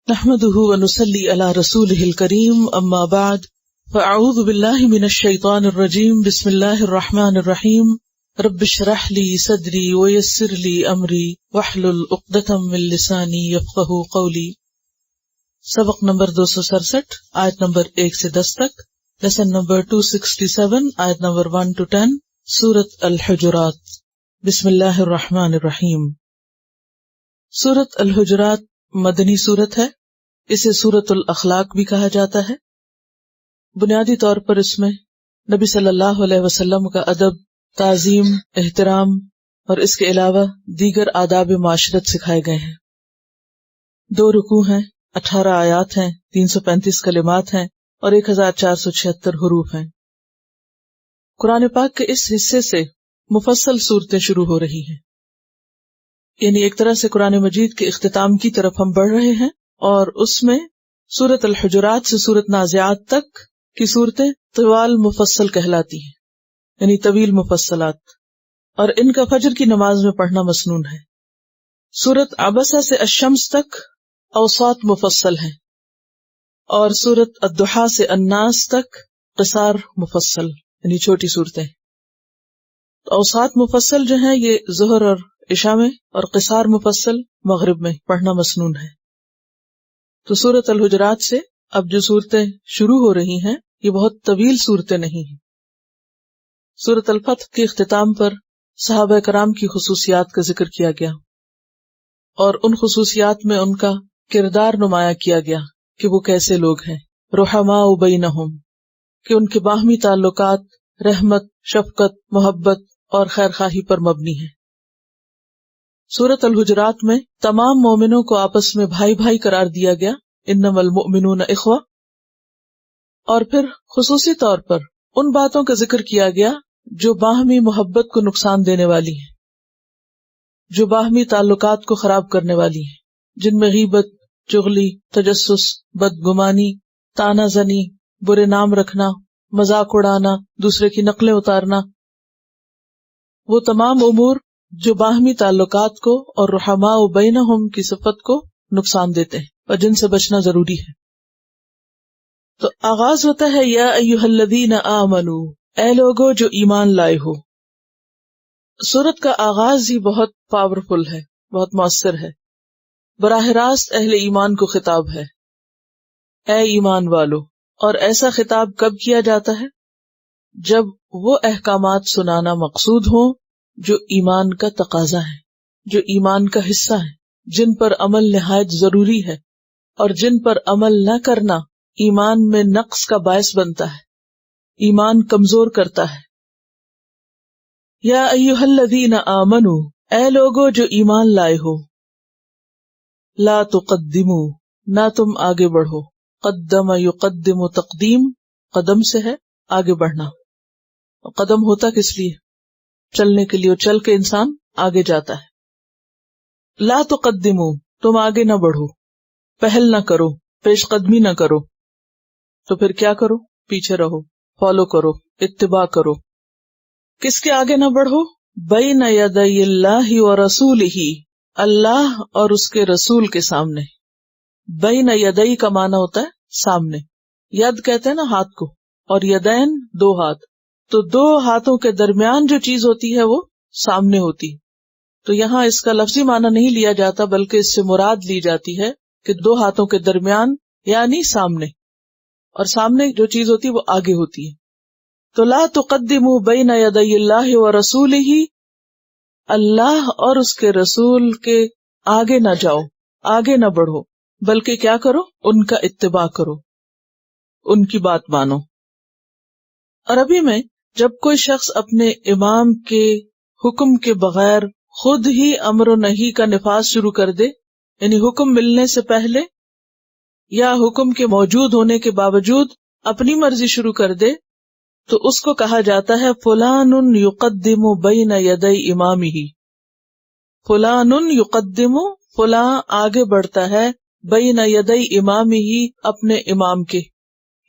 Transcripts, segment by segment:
نحمده ونصلي على رسوله الكريم اما بعد فاعوذ بالله من الشيطان الرجيم بسم الله الرحمن الرحيم رب اشرح لي صدري ويسر لي امري واحلل عقدة من لساني يفقهوا قولي۔ سبق نمبر 267 آیت نمبر 1 سے 10 تک، لیسن نمبر 267 آیت نمبر 1 to 10، سورۃ الحجرات۔ بسم اللہ الرحمن الرحیم۔ سورۃ الحجرات مدنی سورت ہے، اسے سورۃ الاخلاق بھی کہا جاتا ہے۔ بنیادی طور پر اس میں نبی صلی اللہ علیہ وسلم کا ادب، تعظیم، احترام اور اس کے علاوہ دیگر آداب معاشرت سکھائے گئے ہیں۔ 2 رکوع ہیں، 18 آیات ہیں، 335 کلمات ہیں اور 1476 حروف ہیں۔ قرآن پاک کے اس حصے سے مفصل صورتیں شروع ہو رہی ہیں، یعنی ایک طرح سے قرآن مجید کے اختتام کی طرف ہم بڑھ رہے ہیں، اور اس میں سورۃ الحجرات سے سورۃ نازعات تک کی صورتیں طوال مفصل کہلاتی ہیں، یعنی طویل مفصلات، اور ان کا فجر کی نماز میں پڑھنا مسنون ہے۔ سورۃ عبسہ سے الشمس تک اوساط مفصل ہیں، اور سورۃ الضحیٰ سے الناس تک قصار مفصل، یعنی چھوٹی صورتیں۔ اوساط مفصل جو ہیں یہ ظہر اور عشاء میں، اور قصار مفصل مغرب میں پڑھنا مسنون ہے۔ تو سورۃ الحجرات سے اب جو صورتیں شروع ہو رہی ہیں یہ بہت طویل صورتیں نہیں ہیں۔ سورۃ الفتح کے اختتام پر صحابہ کرام کی خصوصیات کا ذکر کیا گیا، اور ان خصوصیات میں ان کا کردار نمایاں کیا گیا کہ وہ کیسے لوگ ہیں۔ رحماء بینہم، کہ ان کے باہمی تعلقات رحمت، شفقت، محبت اور خیر خواہی پر مبنی ہیں۔ سورۃ الحجرات میں تمام مومنوں کو آپس میں بھائی بھائی قرار دیا گیا، انما المؤمنون اخوہ، اور پھر خصوصی طور پر ان باتوں کا ذکر کیا گیا جو باہمی محبت کو نقصان دینے والی ہیں، جو باہمی تعلقات کو خراب کرنے والی ہیں، جن میں غیبت، چغلی، تجسس، بدگمانی، طعنہ زنی، برے نام رکھنا، مذاق اڑانا، دوسرے کی نقلیں اتارنا، وہ تمام امور جو باہمی تعلقات کو اور رحماء بینہم کی صفت کو نقصان دیتے ہیں اور جن سے بچنا ضروری ہے۔ تو آغاز ہوتا ہے یا ایھا الذین آمنوا، اے لوگو جو ایمان لائے ہو۔ سورت کا آغاز ہی بہت پاورفل ہے، بہت مؤثر ہے، براہ راست اہل ایمان کو خطاب ہے، اے ایمان والو۔ اور ایسا خطاب کب کیا جاتا ہے؟ جب وہ احکامات سنانا مقصود ہوں جو ایمان کا تقاضا ہے، جو ایمان کا حصہ ہے، جن پر عمل نہایت ضروری ہے، اور جن پر عمل نہ کرنا ایمان میں نقص کا باعث بنتا ہے، ایمان کمزور کرتا ہے۔ یا ایھا الذین آمنوا، اے لوگو جو ایمان لائے ہو۔ لا تقدموا، نہ تم آگے بڑھو۔ قدم یقدم، تقدیم قدم سے ہے، آگے بڑھنا۔ قدم ہوتا کس لیے؟ چلنے کے لیے، اور چل کے انسان آگے جاتا ہے۔ لا تقدموا، تم آگے نہ بڑھو، پہل نہ کرو، پیش قدمی نہ کرو، تو پھر کیا کرو؟ پیچھے رہو، فالو کرو، اتباع کرو۔ کس کے آگے نہ بڑھو؟ بین یدی اللہ ورسولہ، اللہ اور اس کے رسول کے سامنے۔ بین یدی کا معنی ہوتا ہے سامنے، ید کہتے ہیں نا ہاتھ کو، اور یدین 2 ہاتھ، تو 2 ہاتھوں کے درمیان جو چیز ہوتی ہے وہ سامنے ہوتی ہے۔ تو یہاں اس کا لفظی معنی نہیں لیا جاتا، بلکہ اس سے مراد لی جاتی ہے کہ 2 ہاتھوں کے درمیان یعنی سامنے، اور سامنے جو چیز ہوتی ہے وہ آگے ہوتی ہے۔ تو لا تقدموا بین یدی اللہ ورسولہ، اللہ اور اس کے رسول کے آگے نہ جاؤ، آگے نہ بڑھو، بلکہ کیا کرو؟ ان کا اتباع کرو، ان کی بات مانو۔ عربی میں جب کوئی شخص اپنے امام کے حکم کے بغیر خود ہی امر و نہی کا نفاذ شروع کر دے، یعنی حکم ملنے سے پہلے یا حکم کے موجود ہونے کے باوجود اپنی مرضی شروع کر دے، تو اس کو کہا جاتا ہے فلان یقدم بین یدی امامہ۔ فلان یقدم، فلاں آگے بڑھتا ہے بین یدی امامہ، اپنے امام کے،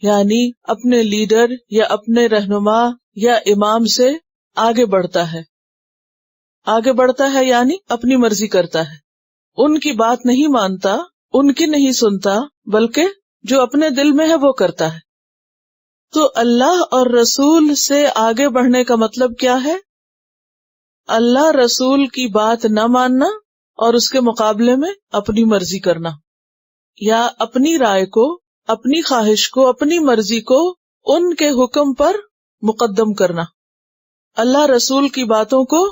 یعنی اپنے لیڈر یا اپنے رہنما یا امام سے آگے بڑھتا ہے۔ آگے بڑھتا ہے یعنی اپنی مرضی کرتا ہے، ان کی بات نہیں مانتا، ان کی نہیں سنتا بلکہ جو اپنے دل میں ہے وہ کرتا ہے. تو اللہ اور رسول سے آگے بڑھنے کا مطلب کیا ہے؟ اللہ رسول کی بات نہ ماننا اور اس کے مقابلے میں اپنی مرضی کرنا، یا اپنی رائے کو، اپنی خواہش کو، اپنی مرضی کو ان کے حکم پر مقدم کرنا، اللہ رسول کی باتوں کو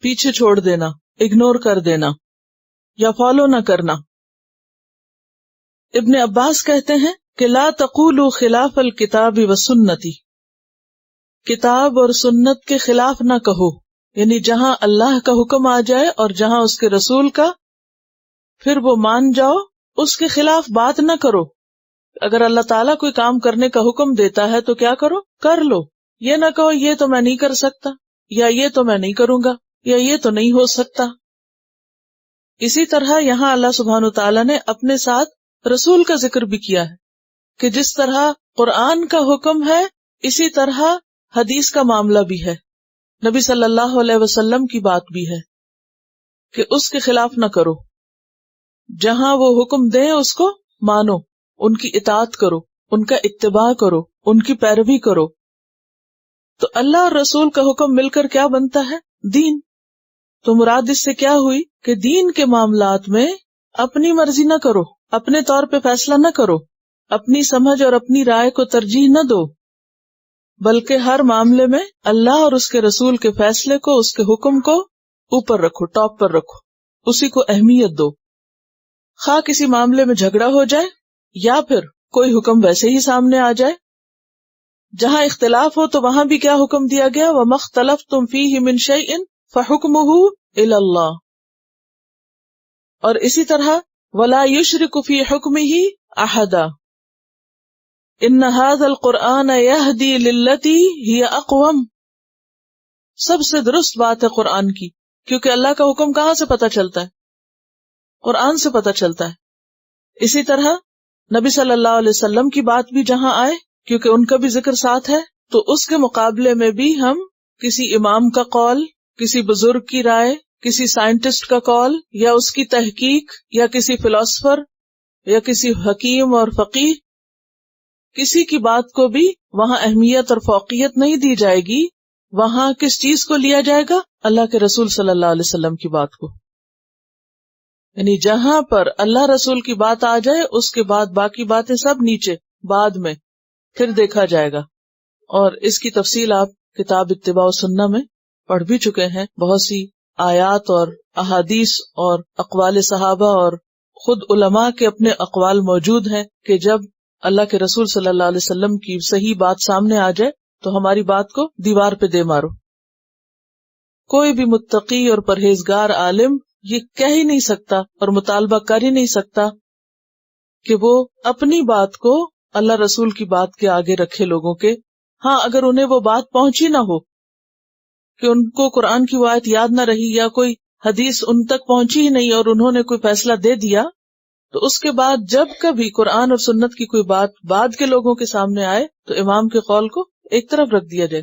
پیچھے چھوڑ دینا، اگنور کر دینا یا فالو نہ کرنا. ابن عباس کہتے ہیں کہ لا تقولوا خلاف الکتاب والسنتی، کتاب اور سنت کے خلاف نہ کہو، یعنی جہاں اللہ کا حکم آ جائے اور جہاں اس کے رسول کا، پھر وہ مان جاؤ، اس کے خلاف بات نہ کرو. اگر اللہ تعالیٰ کوئی کام کرنے کا حکم دیتا ہے تو کیا کرو؟ کر لو. یہ نہ کہو یہ تو میں نہیں کر سکتا، یا یہ تو میں نہیں کروں گا، یا یہ تو نہیں ہو سکتا. اسی طرح یہاں اللہ سبحانہ وتعالیٰ نے اپنے ساتھ رسول کا ذکر بھی کیا ہے کہ جس طرح قرآن کا حکم ہے اسی طرح حدیث کا معاملہ بھی ہے، نبی صلی اللہ علیہ وسلم کی بات بھی ہے کہ اس کے خلاف نہ کرو. جہاں وہ حکم دیں اس کو مانو، ان کی اطاعت کرو، ان کا اتباع کرو، ان کی پیروی کرو. تو اللہ اور رسول کا حکم مل کر کیا بنتا ہے؟ دین. تو مراد اس سے کیا ہوئی کہ دین کے معاملات میں اپنی مرضی نہ کرو، اپنے طور پہ فیصلہ نہ کرو، اپنی سمجھ اور اپنی رائے کو ترجیح نہ دو، بلکہ ہر معاملے میں اللہ اور اس کے رسول کے فیصلے کو، اس کے حکم کو اوپر رکھو، ٹاپ پر رکھو، اسی کو اہمیت دو. خواہ کسی معاملے میں جھگڑا ہو جائے یا پھر کوئی حکم ویسے ہی سامنے آ جائے، جہاں اختلاف ہو تو وہاں بھی کیا حکم دیا گیا؟ وَمَا اخْتَلَفْتُمْ فِيهِ مِنْ شَيْءٍ فَحُكْمُهُ إِلَى اللَّهِ. اور اسی طرح وَلَا يُشْرِكُ فِي حُكْمِهِ أَحَدًا إِنَّ هَذَا الْقُرْآنَ يَهْدِي لِلَّتِي هِيَ أَقْوَمُ. سب سے درست بات ہے قرآن کی، کیونکہ اللہ کا حکم کہاں سے پتہ چلتا ہے؟ قرآن سے پتہ چلتا ہے. اسی طرح نبی صلی اللہ علیہ وسلم کی بات بھی جہاں آئے، کیونکہ ان کا بھی ذکر ساتھ ہے، تو اس کے مقابلے میں بھی ہم کسی امام کا قول، کسی بزرگ کی رائے، کسی سائنٹسٹ کا قول یا اس کی تحقیق، یا کسی فلاسفر یا کسی حکیم اور فقیہ، کسی کی بات کو بھی وہاں اہمیت اور فوقیت نہیں دی جائے گی. وہاں کس چیز کو لیا جائے گا؟ اللہ کے رسول صلی اللہ علیہ وسلم کی بات کو. یعنی جہاں پر اللہ رسول کی بات آ جائے اس کے بعد باقی باتیں سب نیچے، بعد میں پھر دیکھا جائے گا. اور اس کی تفصیل آپ کتاب اتباع سنہ میں پڑھ بھی چکے ہیں. بہت سی آیات اور احادیث اور اقوال صحابہ اور خود علماء کے اپنے اقوال موجود ہیں کہ جب اللہ کے رسول صلی اللہ علیہ وسلم کی صحیح بات سامنے آ جائے تو ہماری بات کو دیوار پہ دے مارو. کوئی بھی متقی اور پرہیزگار عالم یہ کہہ ہی نہیں سکتا اور مطالبہ کر ہی نہیں سکتا کہ وہ اپنی بات کو اللہ رسول کی بات کے آگے رکھے لوگوں کے. ہاں اگر انہیں وہ بات پہنچی نہ ہو کہ ان کو قرآن کی وہ آیت یاد نہ رہی یا کوئی حدیث ان تک پہنچی ہی نہیں اور انہوں نے کوئی فیصلہ دے دیا، تو اس کے بعد جب کبھی قرآن اور سنت کی کوئی بات بعد کے لوگوں کے سامنے آئے تو امام کے قول کو ایک طرف رکھ دیا جائے.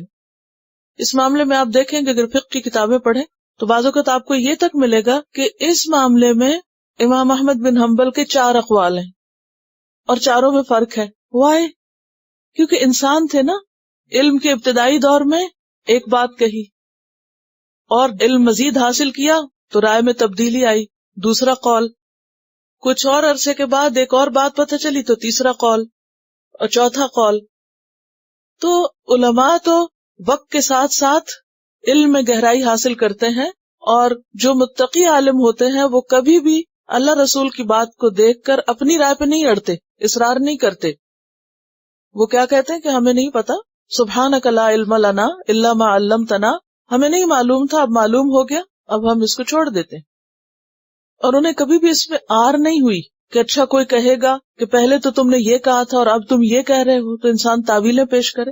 اس معاملے میں آپ دیکھیں کہ اگر فقہ کی کتابیں پڑھیں تو بعض اوقات آپ کو یہ تک ملے گا کہ اس معاملے میں امام احمد بن حنبل کے 4 اقوال ہیں اور چاروں میں فرق ہے. وائی؟ کیونکہ انسان تھے نا، علم کے ابتدائی دور میں ایک بات کہی اور علم مزید حاصل کیا تو رائے میں تبدیلی آئی، دوسرا قول. کچھ اور عرصے کے بعد ایک اور بات پتہ چلی تو تیسرا قول اور چوتھا قول. تو علماء تو وقت کے ساتھ ساتھ علم میں گہرائی حاصل کرتے ہیں، اور جو متقی عالم ہوتے ہیں وہ کبھی بھی اللہ رسول کی بات کو دیکھ کر اپنی رائے پہ نہیں اڑتے، اصرار نہیں کرتے. وہ کیا کہتے ہیں کہ ہمیں نہیں پتا، سبحانک لا علم لنا الا ما علمتنا، ہمیں نہیں معلوم تھا، اب معلوم ہو گیا، اب ہم اس کو چھوڑ دیتے. اور انہیں کبھی بھی اس میں آر نہیں ہوئی کہ اچھا کوئی کہے گا کہ پہلے تو تم نے یہ کہا تھا اور اب تم یہ کہہ رہے ہو، تو انسان تعویلیں پیش کرے.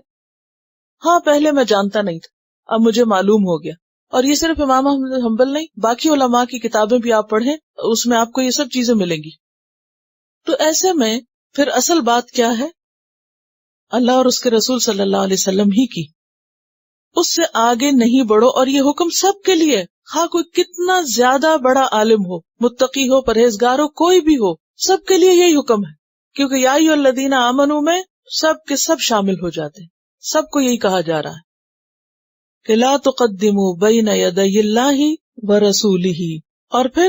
ہاں پہلے میں جانتا نہیں تھا، اب مجھے معلوم ہو گیا. اور یہ صرف امام احمد بن حنبل نہیں، باقی علماء کی کتابیں بھی آپ پڑھیں، اس میں آپ کو یہ سب چیزیں ملیں گی. تو ایسے میں پھر اصل بات کیا ہے؟ اللہ اور اس کے رسول صلی اللہ علیہ وسلم ہی کی، اس سے آگے نہیں بڑھو. اور یہ حکم سب کے لیے، خواہ کوئی کتنا زیادہ بڑا عالم ہو، متقی ہو، پرہیزگار ہو، کوئی بھی ہو، سب کے لیے یہی حکم ہے، کیونکہ یا ایھا الذین آمنوا میں سب کے سب شامل ہو جاتے ہیں، سب کو یہی کہا جا رہا ہے کہ لا تقدموا بین یدی اللہ ورسولہ، اور پھر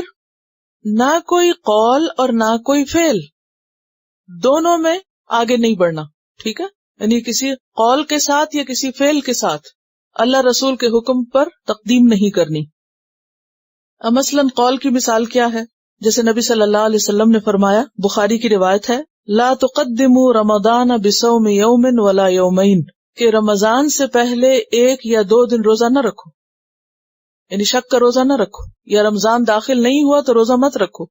نہ کوئی قول اور نہ کوئی فعل، دونوں میں آگے نہیں بڑھنا، ٹھیک ہے، یعنی کسی قول کے ساتھ یا کسی فعل کے ساتھ اللہ رسول کے حکم پر تقدیم نہیں کرنی۔ مثلاً قول کی مثال کیا ہے؟ جیسے نبی صلی اللہ علیہ وسلم نے فرمایا، بخاری کی روایت ہے، لا تقدموا رمضان بصوم یوم ولا یومین، کہ رمضان سے پہلے 1 یا 2 دن روزہ نہ رکھو، یعنی شک کا روزہ نہ رکھو، یا رمضان داخل نہیں ہوا تو روزہ مت رکھو۔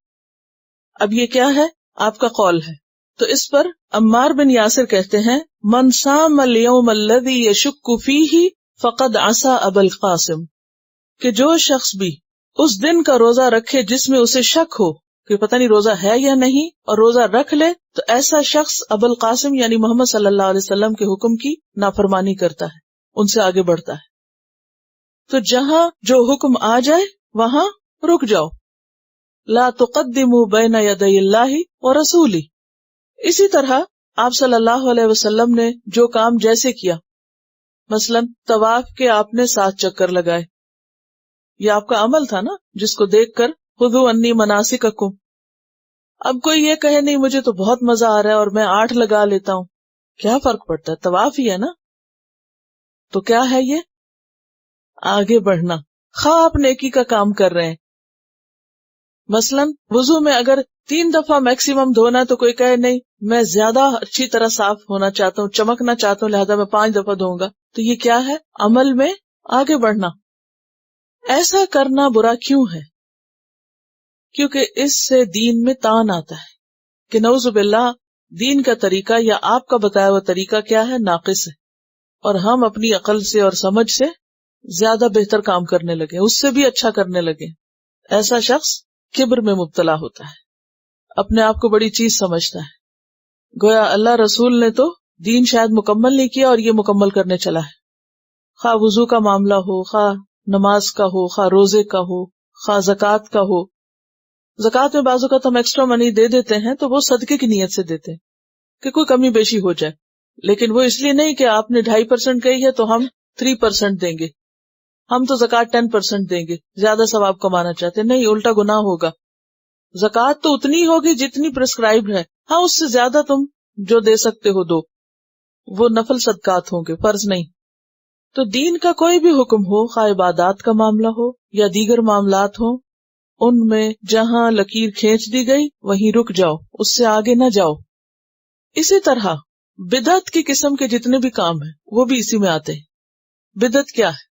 اب یہ کیا ہے؟ آپ کا قول ہے۔ تو اس پر عمار بن یاسر کہتے ہیں، من صام اليوم الذي يشك فيه فقد عصى ابا القاسم، کہ جو شخص بھی اس دن کا روزہ رکھے جس میں اسے شک ہو کہ پتہ نہیں روزہ ہے یا نہیں، اور روزہ رکھ لے، تو ایسا شخص ابو القاسم یعنی محمد صلی اللہ علیہ وسلم کے حکم کی نافرمانی کرتا ہے، ان سے آگے بڑھتا ہے۔ تو جہاں جو حکم آ جائے وہاں رک جاؤ، لا تقدموا بین یدی اللہ ورسولہ۔ اسی طرح آپ صلی اللہ علیہ وسلم نے جو کام جیسے کیا، مثلاً طواف کے آپ نے 7 چکر لگائے، یہ آپ کا عمل تھا نا، جس کو دیکھ کر خذوا انی مناسککم۔ اب کوئی یہ کہے نہیں مجھے تو بہت مزہ آ رہا ہے اور میں 8 لگا لیتا ہوں، کیا فرق پڑتا ہے، طواف ہی ہے نا۔ تو کیا ہے یہ؟ آگے بڑھنا، خواہ آپ نیکی کا کام کر رہے ہیں۔ مثلاً وضو میں اگر 3 دفعہ میکسیمم دھونا ہے تو کوئی کہے نہیں میں زیادہ اچھی طرح صاف ہونا چاہتا ہوں، چمکنا چاہتا ہوں، لہذا میں 5 دفعہ دھوؤں گا، تو یہ کیا ہے؟ عمل میں آگے بڑھنا۔ ایسا کرنا برا کیوں ہے؟ کیونکہ اس سے دین میں تان آتا ہے کہ نعوذ باللہ دین کا طریقہ یا آپ کا بتایا ہوا طریقہ کیا ہے؟ ناقص ہے، اور ہم اپنی عقل سے اور سمجھ سے زیادہ بہتر کام کرنے لگے، اس سے بھی اچھا کرنے لگے۔ ایسا شخص کبر میں مبتلا ہوتا ہے، اپنے آپ کو بڑی چیز سمجھتا ہے، گویا اللہ رسول نے تو دین شاید مکمل نہیں کیا اور یہ مکمل کرنے چلا ہے۔ خواہ وضو کا معاملہ ہو، خواہ نماز کا ہو، خواہ روزے کا ہو، خواہ زکوٰۃ کا ہو۔ زکوٰۃ میں بعض اوقات ہم ایکسٹرا منی دے دیتے ہیں تو وہ صدقے کی نیت سے دیتے ہیں کہ کوئی کمی بیشی ہو جائے، لیکن وہ اس لیے نہیں کہ آپ نے 2.5% کہی ہے تو ہم 3% دیں گے، ہم تو زکوٰۃ 10% دیں گے، زیادہ ثواب کمانا چاہتے ہیں، نہیں، الٹا گناہ ہوگا۔ زکوٰۃ تو اتنی ہوگی جتنی پرسکرائبڈ ہے، ہاں اس سے زیادہ تم جو دے سکتے ہو دو، وہ نفل صدقات ہوں گے، فرض نہیں۔ تو دین کا کوئی بھی حکم ہو، خواہ عبادات کا معاملہ ہو یا دیگر معاملات ہوں، ان میں جہاں لکیر کھینچ دی گئی وہیں رک جاؤ، اس سے آگے نہ جاؤ۔ اسی طرح بدعت کی قسم کے جتنے بھی کام ہیں وہ بھی اسی میں آتے ہیں۔ بدعت کیا ہے؟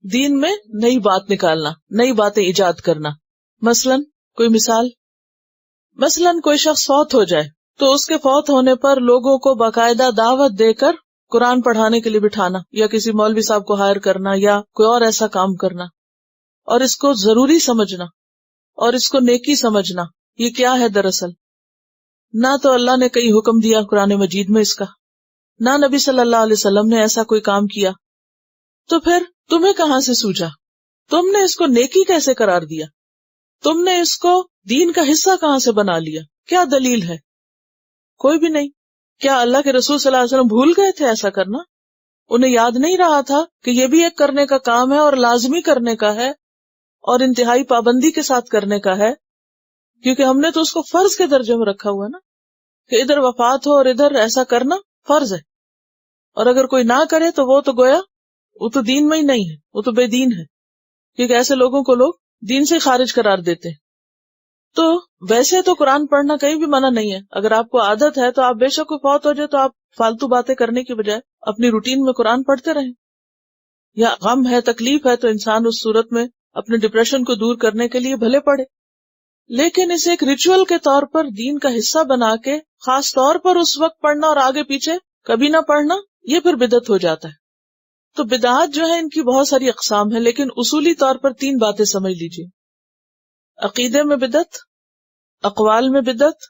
دین میں نئی بات نکالنا، نئی باتیں ایجاد کرنا۔ مثلاً کوئی مثال، مثلاً کوئی شخص فوت ہو جائے تو اس کے فوت ہونے پر لوگوں کو باقاعدہ دعوت دے کر قرآن پڑھانے کے لیے بٹھانا، یا کسی مولوی صاحب کو ہائر کرنا یا کوئی اور ایسا کام کرنا، اور اس کو ضروری سمجھنا اور اس کو نیکی سمجھنا، یہ کیا ہے دراصل؟ نہ تو اللہ نے کہیں حکم دیا قرآن مجید میں اس کا، نہ نبی صلی اللہ علیہ وسلم نے ایسا کوئی کام کیا، تو پھر تمہیں کہاں سے سوجا؟ تم نے اس کو نیکی کیسے قرار دیا؟ تم نے اس کو دین کا حصہ کہاں سے بنا لیا؟ کیا دلیل ہے؟ کوئی بھی نہیں۔ کیا اللہ کے رسول صلی اللہ علیہ وسلم بھول گئے تھے ایسا کرنا؟ انہیں یاد نہیں رہا تھا کہ یہ بھی ایک کرنے کا کام ہے اور لازمی کرنے کا ہے اور انتہائی پابندی کے ساتھ کرنے کا ہے، کیونکہ ہم نے تو اس کو فرض کے درجے میں رکھا ہوا نا، کہ ادھر وفات ہو اور ادھر ایسا کرنا فرض ہے، اور اگر کوئی نہ کرے تو وہ تو گویا وہ تو دین میں ہی نہیں ہے، وہ تو بے دین ہے، کیونکہ ایسے لوگوں کو لوگ دین سے خارج قرار دیتے ہیں۔ تو ویسے تو قرآن پڑھنا کہیں بھی منع نہیں ہے، اگر آپ کو عادت ہے تو آپ بے شک فوت ہو جائے تو آپ فالتو باتیں کرنے کی بجائے اپنی روٹین میں قرآن پڑھتے رہیں، یا غم ہے، تکلیف ہے تو انسان اس صورت میں اپنے ڈپریشن کو دور کرنے کے لیے بھلے پڑھے، لیکن اسے ایک ریچول کے طور پر دین کا حصہ بنا کے خاص طور پر اس وقت پڑھنا اور آگے پیچھے کبھی نہ پڑھنا، یہ پھر بدعت ہو جاتا ہے۔ تو بدعات جو ہیں ان کی بہت ساری اقسام ہیں، لیکن اصولی طور پر 3 باتیں سمجھ لیجیے: عقیدے میں بدعت، اقوال میں بدعت،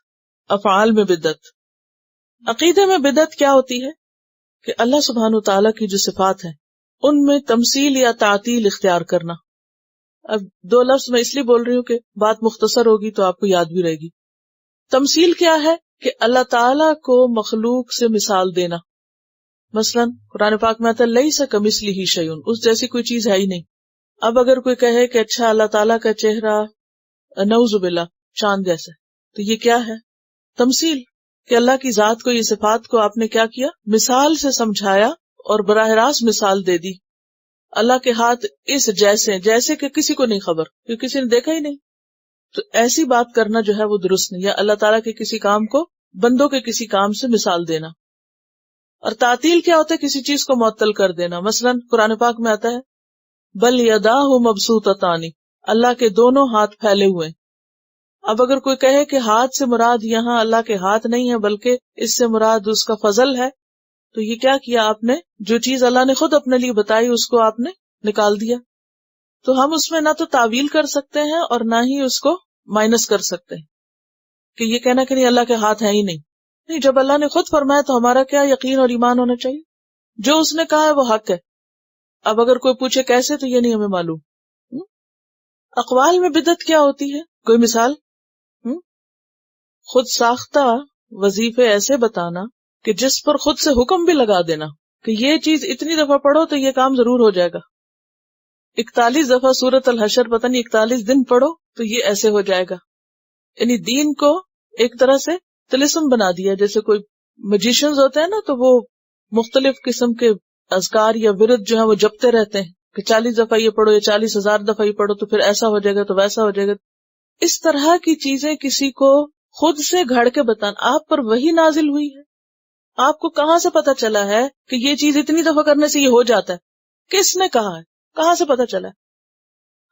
افعال میں بدعت۔ عقیدے میں بدعت کیا ہوتی ہے؟ کہ اللہ سبحانہ وتعالیٰ کی جو صفات ہیں ان میں تمثیل یا تعطیل اختیار کرنا۔ اب 2 لفظ میں اس لیے بول رہی ہوں کہ بات مختصر ہوگی تو آپ کو یاد بھی رہے گی۔ تمثیل کیا ہے؟ کہ اللہ تعالیٰ کو مخلوق سے مثال دینا. مثلاً قرآن پاک میں آتا ہے لیس کمثلہ شیء، اس جیسی کوئی چیز ہے ہی نہیں. اب اگر کوئی کہے کہ اچھا اللہ تعالیٰ کا چہرہ نعوذ باللہ چاند جیسا، تو یہ کیا ہے؟ تمثیل. کہ اللہ کی ذات کو، یہ صفات کو آپ نے کیا کیا؟ مثال سے سمجھایا اور براہ راست مثال دے دی. اللہ کے ہاتھ اس جیسے کہ کسی کو نہیں خبر، کیونکہ کسی نے دیکھا ہی نہیں. تو ایسی بات کرنا جو ہے وہ درست نہیں. یا اللہ تعالیٰ کے کسی کام کو بندوں کے کسی کام سے مثال دینا. اور تعطیل کیا ہوتا ہے؟ کسی چیز کو معطل کر دینا. مثلاً قرآن پاک میں آتا ہے بل یداہ مبسوطتان، اللہ کے دونوں ہاتھ پھیلے ہوئے. اب اگر کوئی کہے کہ ہاتھ سے مراد یہاں اللہ کے ہاتھ نہیں ہے بلکہ اس سے مراد اس کا فضل ہے، تو یہ کیا کیا آپ نے؟ جو چیز اللہ نے خود اپنے لیے بتائی اس کو آپ نے نکال دیا. تو ہم اس میں نہ تو تعویل کر سکتے ہیں اور نہ ہی اس کو مائنس کر سکتے ہیں کہ یہ کہنا کہ نہیں اللہ کے ہاتھ ہے ہی نہیں. نہیں، جب اللہ نے خود فرمایا تو ہمارا کیا یقین اور ایمان ہونا چاہیے، جو اس نے کہا ہے وہ حق ہے. اب اگر کوئی پوچھے کیسے، تو یہ نہیں ہمیں معلوم. اقوال میں بدعت کیا ہوتی ہے؟ کوئی مثال؟ خود ساختہ وظیفے ایسے بتانا کہ جس پر خود سے حکم بھی لگا دینا کہ یہ چیز اتنی دفعہ پڑھو تو یہ کام ضرور ہو جائے گا. 41 دفعہ سورۃ الحشر پتہ نہیں 41 دن پڑھو تو یہ ایسے ہو جائے گا. یعنی دین کو ایک طرح سے طلسم بنا دیا. جیسے کوئی میجیشنز ہوتے ہیں نا، تو وہ مختلف قسم کے اذکار یا ورد جو ہیں وہ جپتے رہتے ہیں کہ 40 دفعہ یہ پڑھو یا 40,000 دفعہ یہ پڑھو تو پھر ایسا ہو جائے گا تو ویسا ہو جائے گا. اس طرح کی چیزیں کسی کو خود سے گھڑ کے بتانا. آپ پر وحی نازل ہوئی ہے، آپ کو کہاں سے پتا چلا ہے کہ یہ چیز اتنی دفعہ کرنے سے یہ ہو جاتا ہے؟ کس نے کہا ہے؟ کہاں سے پتا چلا ہے؟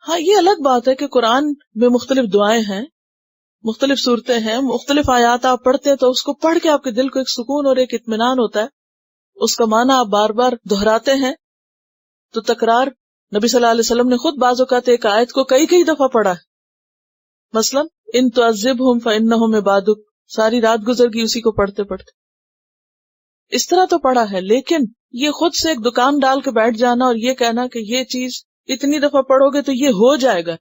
ہاں، یہ الگ بات ہے کہ قرآن میں مختلف دعائیں ہیں، مختلف صورتیں ہیں، مختلف آیات آپ پڑھتے ہیں تو اس کو پڑھ کے آپ کے دل کو ایک سکون اور ایک اطمینان ہوتا ہے. اس کا معنی آپ بار بار دہراتے ہیں تو تکرار. نبی صلی اللہ علیہ وسلم نے خود بعض اوقات ایک آیت کو کئی دفعہ پڑھا ہے. مثلا ان تعذبہم فانہم عبادک، ساری رات گزر گئی اسی کو پڑھتے پڑھتے. اس طرح تو پڑھا ہے، لیکن یہ خود سے ایک دکان ڈال کے بیٹھ جانا اور یہ کہنا کہ یہ چیز اتنی دفعہ پڑھو گے تو یہ ہو جائے گا،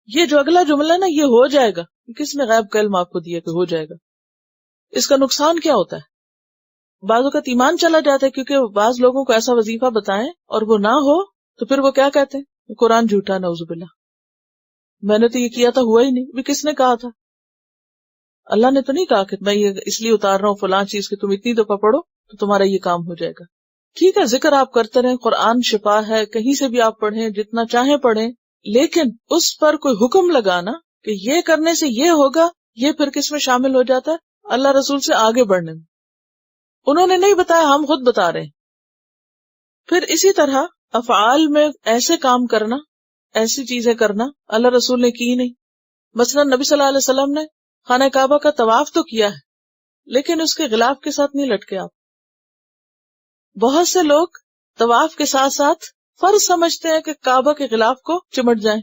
یہ جو اگلا جملہ ہے نا یہ ہو جائے گا، کس نے غیب کا علم آپ کو دیا کہ ہو جائے گا؟ اس کا نقصان کیا ہوتا ہے؟ بعض اوقات ایمان چلا جاتا ہے، کیونکہ بعض لوگوں کو ایسا وظیفہ بتائیں اور وہ نہ ہو تو پھر وہ کیا کہتے ہیں؟ قرآن جھوٹا، نعوذ باللہ، میں نے تو یہ کیا تھا ہوا ہی نہیں. بھی کس نے کہا تھا؟ اللہ نے تو نہیں کہا کہ میں یہ اس لیے اتار رہا ہوں فلاں چیز کہ تم اتنی دفعہ پڑھو تو تمہارا یہ کام ہو جائے گا. ٹھیک ہے، ذکر آپ کرتے رہیں، قرآن شفا ہے، کہیں سے بھی آپ پڑھیں، جتنا چاہیں پڑھیں، لیکن اس پر کوئی حکم لگانا کہ یہ کرنے سے یہ ہوگا، یہ پھر کس میں شامل ہو جاتا ہے؟ اللہ رسول سے آگے بڑھنے میں. انہوں نے نہیں بتایا، ہم خود بتا رہے ہیں. پھر اسی طرح افعال میں ایسے کام کرنا، ایسی چیزیں کرنا اللہ رسول نے کی نہیں. مثلا نبی صلی اللہ علیہ وسلم نے خانہ کعبہ کا طواف تو کیا ہے لیکن اس کے غلاف کے ساتھ نہیں لٹکے آپ. بہت سے لوگ طواف کے ساتھ ساتھ فرض سمجھتے ہیں کہ کعبہ کے غلاف کو چمٹ جائیں،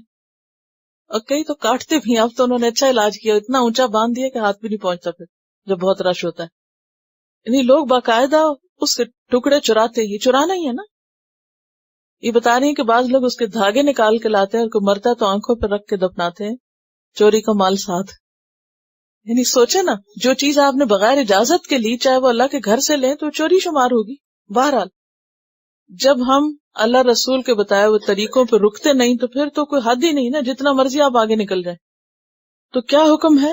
اور کئی تو کاٹتے بھی ہیں. اب تو انہوں نے اچھا علاج کیا، اتنا اونچا باندھ دیا کہ ہاتھ بھی نہیں پہنچتا پھر جب بہت رش ہوتا ہے. یعنی لوگ باقاعدہ اس کے ٹکڑے چراتے، یہ چرانا ہی ہے نا. یہ بتا رہی ہیں کہ بعض لوگ اس کے دھاگے نکال کے لاتے ہیں اور کوئی مرتا تو آنکھوں پہ رکھ کے دفناتے ہیں، چوری کا مال ساتھ. یعنی سوچے نا، جو چیز آپ نے بغیر اجازت کے لی، چاہے وہ اللہ کے گھر سے لیں تو چوری شمار ہوگی. بہرحال جب ہم اللہ رسول کے بتائے ہوئے طریقوں پہ رکتے نہیں تو پھر تو کوئی حد ہی نہیں نا، جتنا مرضی آپ آگے نکل جائیں. تو کیا حکم ہے؟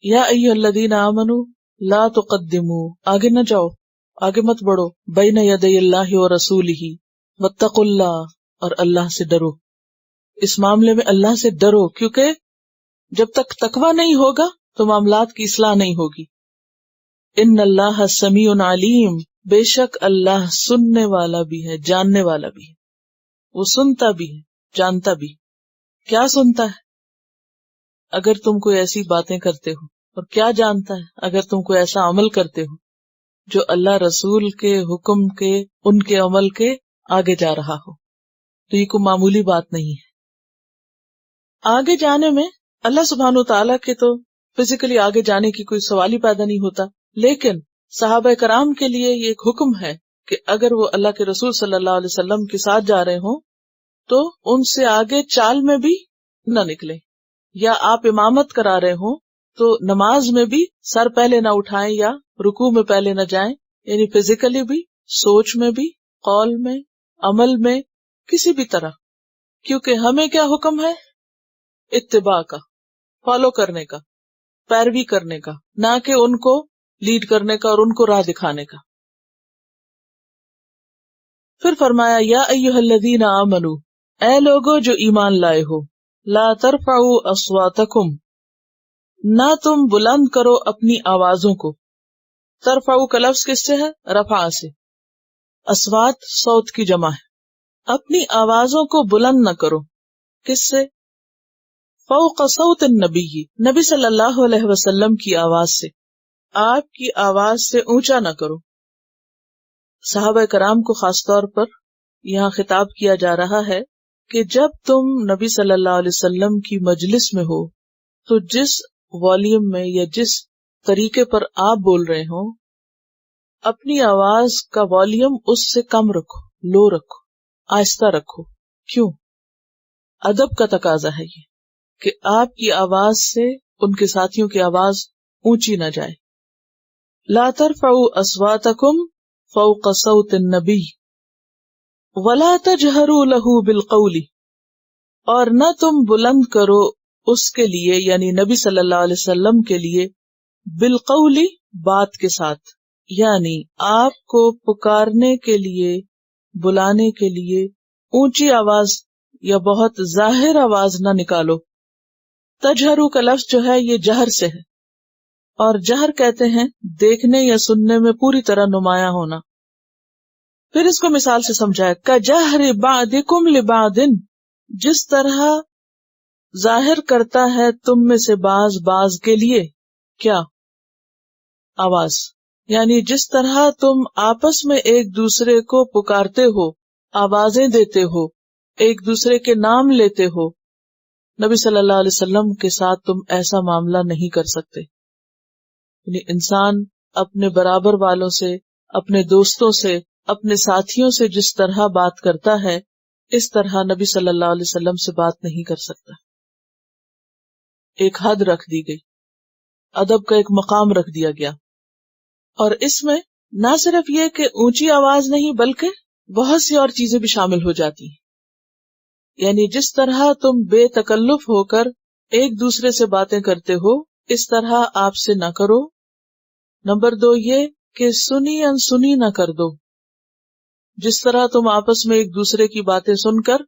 یا ایھا الذین آمنوا لا تقدموا، آگے نہ جاؤ، آگے مت بڑھو، بین یدی اللہ ورسولہ واتقوا اللہ، اور اللہ سے ڈرو. اس معاملے میں اللہ سے ڈرو، کیونکہ جب تک تقوی نہیں ہوگا تو معاملات کی اصلاح نہیں ہوگی. ان اللہ سمیع علیم، بے شک اللہ سننے والا بھی ہے، جاننے والا بھی ہے. وہ سنتا بھی ہے، جانتا بھی. کیا سنتا ہے؟ اگر تم کوئی ایسی باتیں کرتے ہو، اور کیا جانتا ہے؟ اگر تم کوئی ایسا عمل کرتے ہو جو اللہ رسول کے حکم کے، ان کے عمل کے آگے جا رہا ہو. تو یہ کوئی معمولی بات نہیں ہے. آگے جانے میں اللہ سبحانہ وتعالیٰ کے تو فزیکلی آگے جانے کی کوئی سوال ہی پیدا نہیں ہوتا، لیکن صحابہ کرام کے لیے یہ ایک حکم ہے کہ اگر وہ اللہ کے رسول صلی اللہ علیہ وسلم کے ساتھ جا رہے ہوں تو ان سے آگے چال میں بھی نہ نکلیں، یا آپ امامت کرا رہے ہوں تو نماز میں بھی سر پہلے نہ اٹھائیں یا رکوع میں پہلے نہ جائیں، یعنی فزیکلی بھی، سوچ میں بھی، قول میں، عمل میں، کسی بھی طرح، کیونکہ ہمیں کیا حکم ہے؟ اتباع کا، فالو کرنے کا، پیروی کرنے کا، نہ کہ ان کو لیڈ کرنے کا اور ان کو راہ دکھانے کا۔ پھر فرمایا یا ایھا الذین آمنو، اے لوگو جو ایمان لائے ہو، لا ترفعوا اصواتکم، نہ تم بلند کرو اپنی آوازوں کو۔ ترفعوا کا لفظ کس سے ہے؟ رفع سے۔ اصوات صوت کی جمع ہے۔ اپنی آوازوں کو بلند نہ کرو، کس سے؟ فوق صوت النبی، نبی صلی اللہ علیہ وسلم کی آواز سے، آپ کی آواز سے اونچا نہ کرو۔ صحابہ کرام کو خاص طور پر یہاں خطاب کیا جا رہا ہے کہ جب تم نبی صلی اللہ علیہ وسلم کی مجلس میں ہو تو جس والیوم میں یا جس طریقے پر آپ بول رہے ہوں، اپنی آواز کا والیوم اس سے کم رکھو، لو رکھو، آہستہ رکھو۔ کیوں؟ ادب کا تقاضا ہے یہ کہ آپ کی آواز سے ان کے ساتھیوں کی آواز اونچی نہ جائے۔ لا ترفعوا اصواتکم فوق صوت النبی ولا تجہروا لہ بالقول، اور نہ تم بلند کرو اس کے لیے یعنی نبی صلی اللہ علیہ وسلم کے لیے، بالقول بات کے ساتھ، یعنی آپ کو پکارنے کے لیے، بلانے کے لیے اونچی آواز یا بہت ظاہر آواز نہ نکالو۔ تجہروا کا لفظ جو ہے یہ جہر سے ہے، اور جہر کہتے ہیں دیکھنے یا سننے میں پوری طرح نمایاں ہونا۔ پھر اس کو مثال سے سمجھایا، کجہر بعضکم لبعض، جس طرح ظاہر کرتا ہے تم میں سے بعض کے لیے کیا؟ آواز، یعنی جس طرح تم آپس میں ایک دوسرے کو پکارتے ہو، آوازیں دیتے ہو، ایک دوسرے کے نام لیتے ہو، نبی صلی اللہ علیہ وسلم کے ساتھ تم ایسا معاملہ نہیں کر سکتے۔ یعنی انسان اپنے برابر والوں سے، اپنے دوستوں سے، اپنے ساتھیوں سے جس طرح بات کرتا ہے، اس طرح نبی صلی اللہ علیہ وسلم سے بات نہیں کر سکتا۔ ایک حد رکھ دی گئی، ادب کا ایک مقام رکھ دیا گیا، اور اس میں نہ صرف یہ کہ اونچی آواز نہیں بلکہ بہت سی اور چیزیں بھی شامل ہو جاتی ہیں۔ یعنی جس طرح تم بے تکلف ہو کر ایک دوسرے سے باتیں کرتے ہو، اس طرح آپ سے نہ کرو۔ نمبر 2 یہ کہ سنی انسنی نہ کر دو، جس طرح تم آپس میں ایک دوسرے کی باتیں سن کر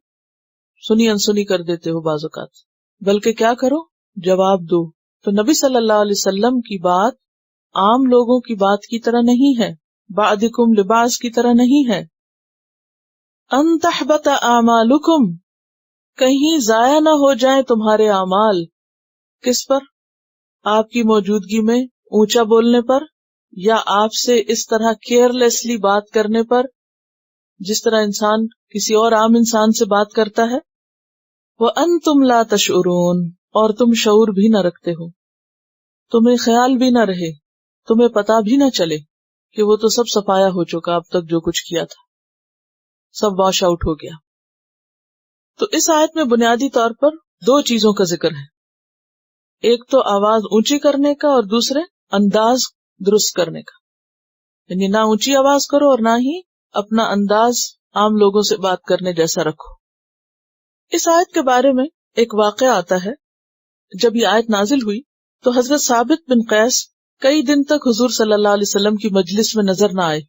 سنی انسنی کر دیتے ہو بعض اوقات، بلکہ کیا کرو؟ جواب دو۔ تو نبی صلی اللہ علیہ وسلم کی بات عام لوگوں کی بات کی طرح نہیں ہے، بعضکم لبعض کی طرح نہیں ہے۔ ان تحبط اعمالکم، کہیں ضائع نہ ہو جائیں تمہارے اعمال، کس پر؟ آپ کی موجودگی میں اونچا بولنے پر، یا آپ سے اس طرح کیئرلیسلی بات کرنے پر جس طرح انسان کسی اور عام انسان سے بات کرتا ہے۔ وَأَنْتُمْ لَا تَشْعُرُونَ، اور تم شعور بھی نہ رکھتے ہو، تمہیں خیال بھی نہ رہے، تمہیں پتا بھی نہ چلے کہ وہ تو سب صفایا ہو چکا، اب تک جو کچھ کیا تھا سب واش آؤٹ ہو گیا۔ تو اس آیت میں بنیادی طور پر 2 چیزوں کا ذکر ہے، ایک تو آواز اونچی کرنے کا اور دوسرے انداز درست کرنے کا، یعنی نہ اونچی آواز کرو اور نہ ہی اپنا انداز عام لوگوں سے بات کرنے جیسا رکھو۔ اس آیت کے بارے میں ایک واقعہ آتا ہے، جب یہ آیت نازل ہوئی تو حضرت ثابت بن قیس کئی دن تک حضور صلی اللہ علیہ وسلم کی مجلس میں نظر نہ آئے۔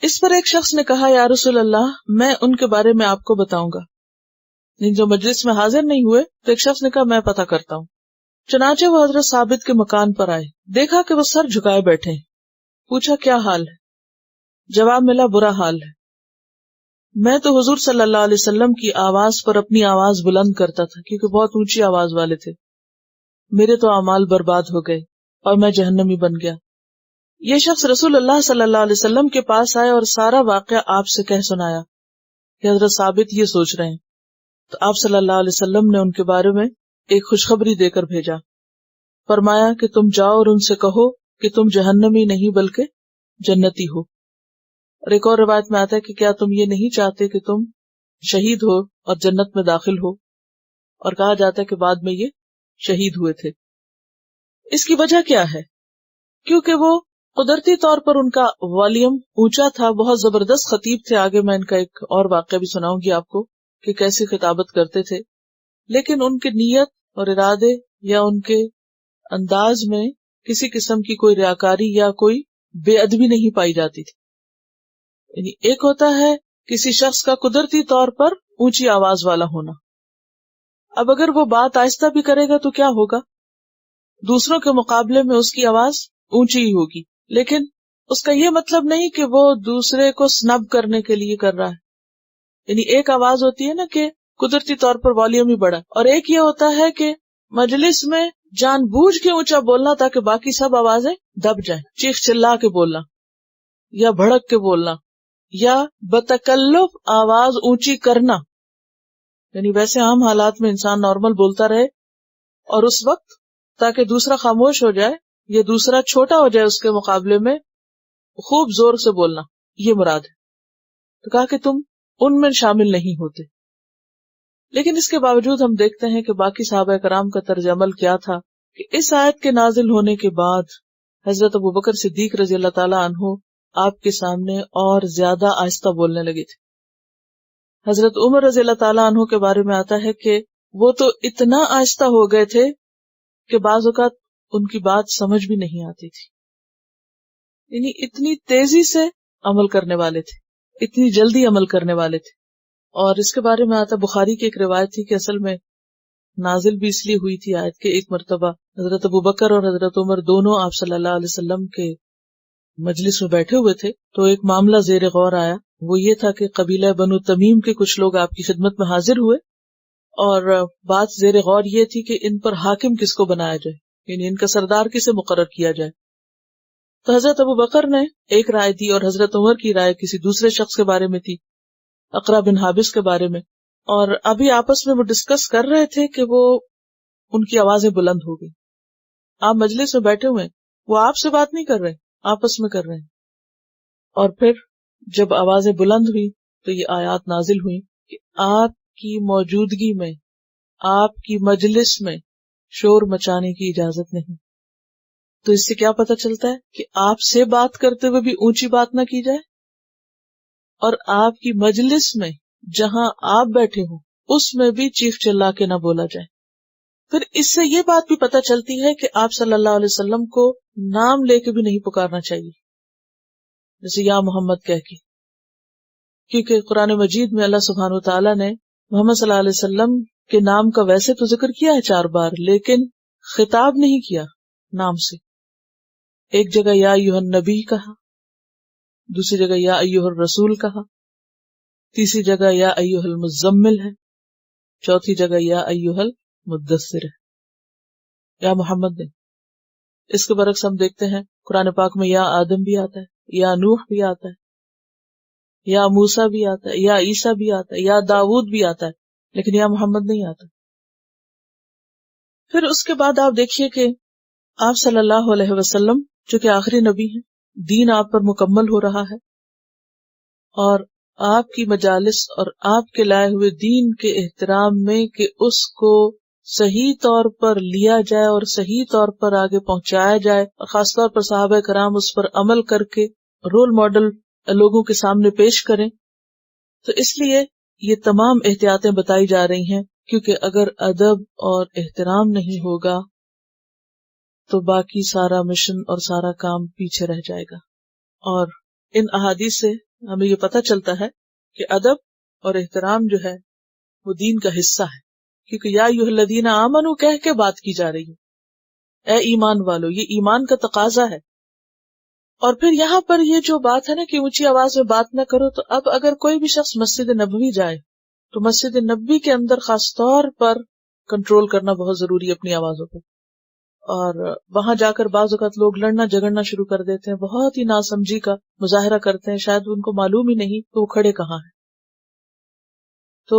اس پر ایک شخص نے کہا، یا رسول اللہ، میں ان کے بارے میں آپ کو بتاؤں گا۔ جو مجلس میں حاضر نہیں ہوئے تو ایک شخص نے کہا، میں پتہ کرتا ہوں۔ چنانچہ وہ حضرت ثابت کے مکان پر آئے، دیکھا کہ وہ سر جھکائے بیٹھے ہیں، پوچھا کیا حال ہے؟ جواب ملا، برا حال ہے، میں تو حضور صلی اللہ علیہ وسلم کی آواز پر اپنی آواز بلند کرتا تھا کیونکہ بہت اونچی آواز والے تھے، میرے تو اعمال برباد ہو گئے اور میں جہنمی بن گیا۔ یہ شخص رسول اللہ صلی اللہ علیہ وسلم کے پاس آیا اور سارا واقعہ آپ سے کہہ سنایا کہ حضرت ثابت یہ سوچ رہے ہیں۔ تو آپ صلی اللہ علیہ وسلم نے ان کے بارے میں ایک خوشخبری دے کر بھیجا، فرمایا کہ تم جاؤ اور ان سے کہو کہ تم جہنمی نہیں بلکہ جنتی ہو۔ اور ایک اور روایت میں آتا ہے کہ کیا تم یہ نہیں چاہتے کہ تم شہید ہو اور جنت میں داخل ہو، اور کہا جاتا ہے کہ بعد میں یہ شہید ہوئے تھے۔ اس کی وجہ کیا ہے؟ کیونکہ وہ قدرتی طور پر ان کا والیوم اونچا تھا، بہت زبردست خطیب تھے. آگے میں ان کا ایک اور واقعہ بھی سناؤں گی آپ کو کہ کیسے خطابت کرتے تھے، لیکن ان کی نیت اور ارادے یا ان کے انداز میں کسی قسم کی کوئی ریاکاری یا کوئی بے ادبی نہیں پائی جاتی تھی. یعنی ایک ہوتا ہے کسی شخص کا قدرتی طور پر اونچی آواز والا ہونا، اب اگر وہ بات آہستہ بھی کرے گا تو کیا ہوگا؟ دوسروں کے مقابلے میں اس کی آواز اونچی ہی ہوگی، لیکن اس کا یہ مطلب نہیں کہ وہ دوسرے کو سنب کرنے کے لیے کر رہا ہے. یعنی ایک آواز ہوتی ہے نا کہ قدرتی طور پر والیوم ہی بڑا، اور ایک یہ ہوتا ہے کہ مجلس میں جان بوجھ کے اونچا بولنا تاکہ باقی سب آوازیں دب جائیں، چیخ چلا کے بولنا یا بھڑک کے بولنا یا بتکلف آواز اونچی کرنا. یعنی ویسے عام حالات میں انسان نارمل بولتا رہے اور اس وقت تاکہ دوسرا خاموش ہو جائے یا دوسرا چھوٹا ہو جائے اس کے مقابلے میں خوب زور سے بولنا، یہ مراد ہے. تو کہا کہ تم ان میں شامل نہیں ہوتے. لیکن اس کے باوجود ہم دیکھتے ہیں کہ باقی صحابہ کرام کا طرز عمل کیا تھا کہ اس آیت کے نازل ہونے کے بعد حضرت ابوبکر صدیق رضی اللہ تعالیٰ عنہ آپ کے سامنے اور زیادہ آہستہ بولنے لگے تھے. حضرت عمر رضی اللہ تعالیٰ عنہ کے بارے میں آتا ہے کہ وہ تو اتنا آہستہ ہو گئے تھے کہ بعض اوقات ان کی بات سمجھ بھی نہیں آتی تھی. یعنی اتنی تیزی سے عمل کرنے والے تھے، اتنی جلدی عمل کرنے والے تھے. اور اس کے بارے میں آتا بخاری کی ایک روایت تھی کہ اصل میں نازل بھی اس لیے ہوئی تھی آیت کہ ایک مرتبہ حضرت ابوبکر اور حضرت عمر دونوں آپ صلی اللہ علیہ وسلم کے مجلس میں بیٹھے ہوئے تھے تو ایک معاملہ زیر غور آیا. وہ یہ تھا کہ قبیلہ بنو تمیم کے کچھ لوگ آپ کی خدمت میں حاضر ہوئے اور بات زیر غور یہ تھی کہ ان پر حاکم کس کو بنایا جائے، یعنی ان کا سردار کسے مقرر کیا جائے. تو حضرت ابوبکر نے ایک رائے دی اور حضرت عمر کی رائے کسی دوسرے شخص کے بارے میں تھی، اقرا بن حابس کے بارے میں. اور ابھی آپس میں وہ ڈسکس کر رہے تھے کہ وہ ان کی آوازیں بلند ہو گئی. آپ مجلس میں بیٹھے ہوئے، وہ آپ سے بات نہیں کر رہے، آپس میں کر رہے ہیں. اور پھر جب آوازیں بلند ہوئی تو یہ آیات نازل ہوئی کہ آپ کی موجودگی میں، آپ کی مجلس میں شور مچانے کی اجازت نہیں. تو اس سے کیا پتہ چلتا ہے کہ آپ سے بات کرتے ہوئے بھی اونچی بات نہ کی جائے، اور آپ کی مجلس میں جہاں آپ بیٹھے ہوں اس میں بھی چیخ چلا کے نہ بولا جائے. پھر اس سے یہ بات بھی پتہ چلتی ہے کہ آپ صلی اللہ علیہ وسلم کو نام لے کے بھی نہیں پکارنا چاہیے، جیسے یا محمد کہہ کے، کیونکہ قرآن مجید میں اللہ سبحانہ و تعالیٰ نے محمد صلی اللہ علیہ وسلم کے نام کا ویسے تو ذکر کیا ہے 4 بار، لیکن خطاب نہیں کیا نام سے. ایک جگہ یا ایھا النبی کہا، دوسری جگہ یا ایھا الرسول کہا، تیسری جگہ یا ایھا المزمل ہے، چوتھی جگہ یا ایھا المدثر ہے، یا محمد نے. اس کے برعکس ہم دیکھتے ہیں قرآن پاک میں یا آدم بھی آتا ہے، یا نوح بھی آتا ہے، یا موسیٰ بھی آتا ہے، یا عیسیٰ بھی آتا ہے، یا داؤد بھی آتا ہے، لیکن یا محمد نہیں آتا. پھر اس کے بعد آپ دیکھیے کہ آپ صلی اللہ علیہ وسلم جو کہ آخری نبی ہیں، دین آپ پر مکمل ہو رہا ہے، اور آپ کی مجالس اور آپ کے لائے ہوئے دین کے احترام میں کہ اس کو صحیح طور پر لیا جائے اور صحیح طور پر آگے پہنچایا جائے، اور خاص طور پر صحابہ کرام اس پر عمل کر کے رول ماڈل لوگوں کے سامنے پیش کریں. تو اس لیے یہ تمام احتیاطیں بتائی جا رہی ہیں، کیونکہ اگر ادب اور احترام نہیں ہوگا تو باقی سارا مشن اور سارا کام پیچھے رہ جائے گا. اور ان احادیث سے ہمیں یہ پتہ چلتا ہے کہ ادب اور احترام جو ہے وہ دین کا حصہ ہے، کیونکہ یا ایھا الذین آمنوا کہہ کے بات کی جا رہی ہے، اے ایمان والو، یہ ایمان کا تقاضا ہے. اور پھر یہاں پر یہ جو بات ہے نا کہ اونچی آواز میں بات نہ کرو، تو اب اگر کوئی بھی شخص مسجد نبوی جائے تو مسجد نبوی کے اندر خاص طور پر کنٹرول کرنا بہت ضروری ہے اپنی آوازوں پہ. اور وہاں جا کر بعض اوقات لوگ لڑنا جھگڑنا شروع کر دیتے ہیں، بہت ہی ناسمجھی کا مظاہرہ کرتے ہیں، شاید ان کو معلوم ہی نہیں کہ وہ کھڑے کہاں ہیں. تو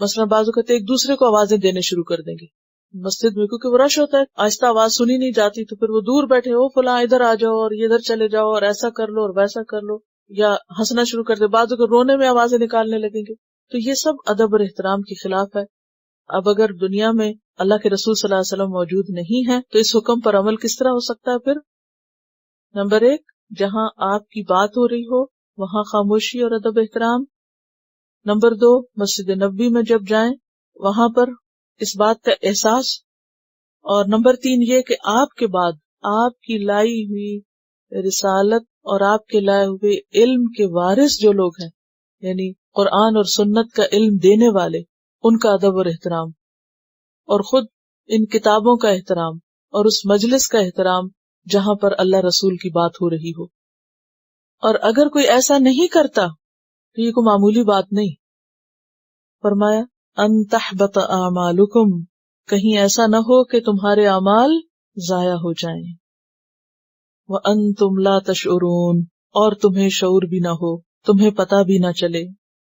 مثلا بعض اوقات ایک دوسرے کو آوازیں دینے شروع کر دیں گے مسجد میں، کیونکہ وہ رش ہوتا ہے، آہستہ آواز سنی نہیں جاتی، تو پھر وہ دور بیٹھے، او فلاں ادھر آ جاؤ اور ادھر چلے جاؤ اور ایسا کر لو اور ویسا کر لو، یا ہنسنا شروع کر دے، بعض اوقات رونے میں آوازیں نکالنے لگیں گے. تو یہ سب ادب اور احترام کے خلاف ہے. اب اگر دنیا میں اللہ کے رسول صلی اللہ علیہ وسلم موجود نہیں ہے تو اس حکم پر عمل کس طرح ہو سکتا ہے؟ پھر نمبر 1، جہاں آپ کی بات ہو رہی ہو وہاں خاموشی اور ادب احترام۔ نمبر 2، مسجد نبوی میں جب جائیں وہاں پر اس بات کا احساس۔ اور نمبر 3 یہ کہ آپ کے بعد آپ کی لائی ہوئی رسالت اور آپ کے لائے ہوئے علم کے وارث جو لوگ ہیں، یعنی قرآن اور سنت کا علم دینے والے، ان کا ادب اور احترام، اور خود ان کتابوں کا احترام اور اس مجلس کا احترام جہاں پر اللہ رسول کی بات ہو رہی ہو۔ اور اگر کوئی ایسا نہیں کرتا تو یہ کوئی معمولی بات نہیں۔ فرمایا ان تحبط اعمالکم، کہیں ایسا نہ ہو کہ تمہارے اعمال ضائع ہو جائیں، وانتم لا تشعرون، اور تمہیں شعور بھی نہ ہو، تمہیں پتہ بھی نہ چلے،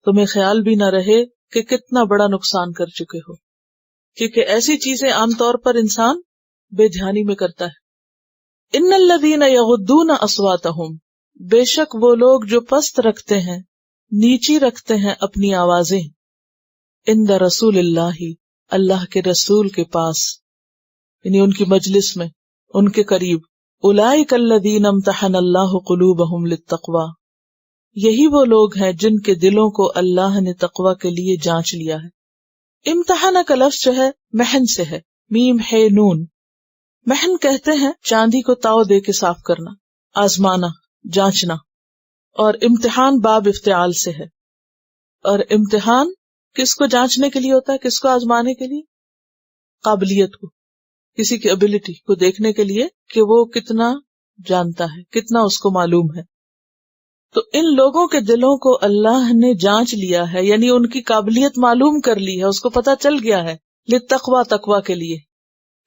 تمہیں خیال بھی نہ رہے کہ کتنا بڑا نقصان کر چکے ہو، کیونکہ ایسی چیزیں عام طور پر انسان بے دھیانی میں کرتا ہے۔ ان الذین یغضون اصواتہم، بے شک وہ لوگ جو پست رکھتے ہیں، نیچی رکھتے ہیں اپنی آوازیں، عند رسول اللہ، اللہ کے رسول کے پاس، یعنی ان کی مجلس میں، ان کے قریب، اولئک الذین امتحن اللہ قلوبہم للتقوی، یہی وہ لوگ ہیں جن کے دلوں کو اللہ نے تقوی کے لیے جانچ لیا ہے۔ امتحان کا لفظ جو ہے محن سے ہے، میم ہے نون۔ محن کہتے ہیں چاندی کو تاؤ دے کے صاف کرنا، آزمانا، جانچنا، اور امتحان باب افتعال سے ہے۔ اور امتحان کس کو جانچنے کے لیے ہوتا ہے، کس کو آزمانے کے لیے؟ قابلیت کو، کسی کی ابیلٹی کو دیکھنے کے لیے کہ وہ کتنا جانتا ہے، کتنا اس کو معلوم ہے۔ تو ان لوگوں کے دلوں کو اللہ نے جانچ لیا ہے، یعنی ان کی قابلیت معلوم کر لی ہے، اس کو پتہ چل گیا ہے، للتقوی، تقوی کے لیے،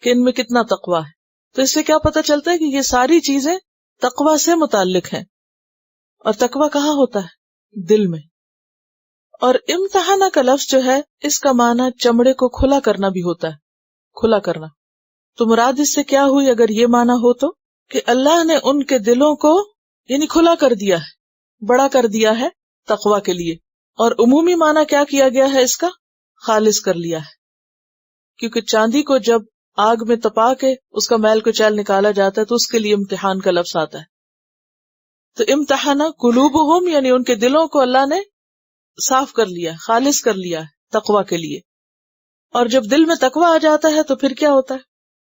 کہ ان میں کتنا تقوی ہے۔ تو اس سے کیا پتہ چلتا ہے کہ یہ ساری چیزیں تقوی سے متعلق ہیں۔ اور تقوی کہاں ہوتا ہے؟ دل میں۔ اور امتحان کا لفظ جو ہے اس کا معنی چمڑے کو کھلا کرنا بھی ہوتا ہے، کھلا کرنا۔ تو مراد اس سے کیا ہوئی اگر یہ معنی ہو تو، کہ اللہ نے ان کے دلوں کو یعنی کھلا کر دیا ہے، بڑا کر دیا ہے تقوی کے لیے۔ اور عمومی معنی کیا کیا گیا ہے اس کا؟ خالص کر لیا ہے، کیونکہ چاندی کو جب آگ میں تپا کے اس کا میل کچیل نکالا جاتا ہے تو اس کے لیے امتحان کا لفظ آتا ہے۔ تو امتحان قلوبہم، یعنی ان کے دلوں کو اللہ نے صاف کر لیا، خالص کر لیا ہے تقوی کے لیے۔ اور جب دل میں تقوی آ جاتا ہے تو پھر کیا ہوتا ہے؟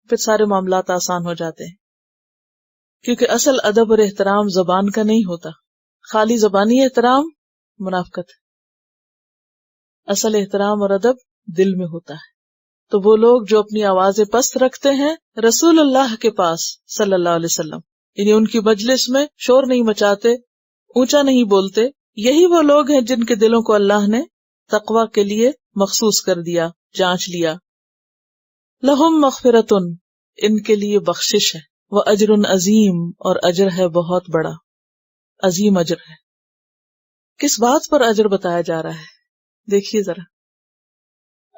پھر سارے معاملات آسان ہو جاتے ہیں، کیونکہ اصل ادب اور احترام زبان کا نہیں ہوتا، خالی زبانی احترام منافقت ہے، اصل احترام اور ادب دل میں ہوتا ہے۔ تو وہ لوگ جو اپنی آوازیں پست رکھتے ہیں رسول اللہ کے پاس صلی اللہ علیہ وسلم، یعنی ان کی مجلس میں شور نہیں مچاتے، اونچا نہیں بولتے، یہی وہ لوگ ہیں جن کے دلوں کو اللہ نے تقوی کے لیے مخصوص کر دیا، جانچ لیا۔ لہم مغفرتن، ان کے لیے بخشش ہے، واجر عظیم، اور اجر ہے بہت بڑا، عظیم اجر ہے۔ کس بات پر اجر بتایا جا رہا ہے؟ دیکھیے ذرا،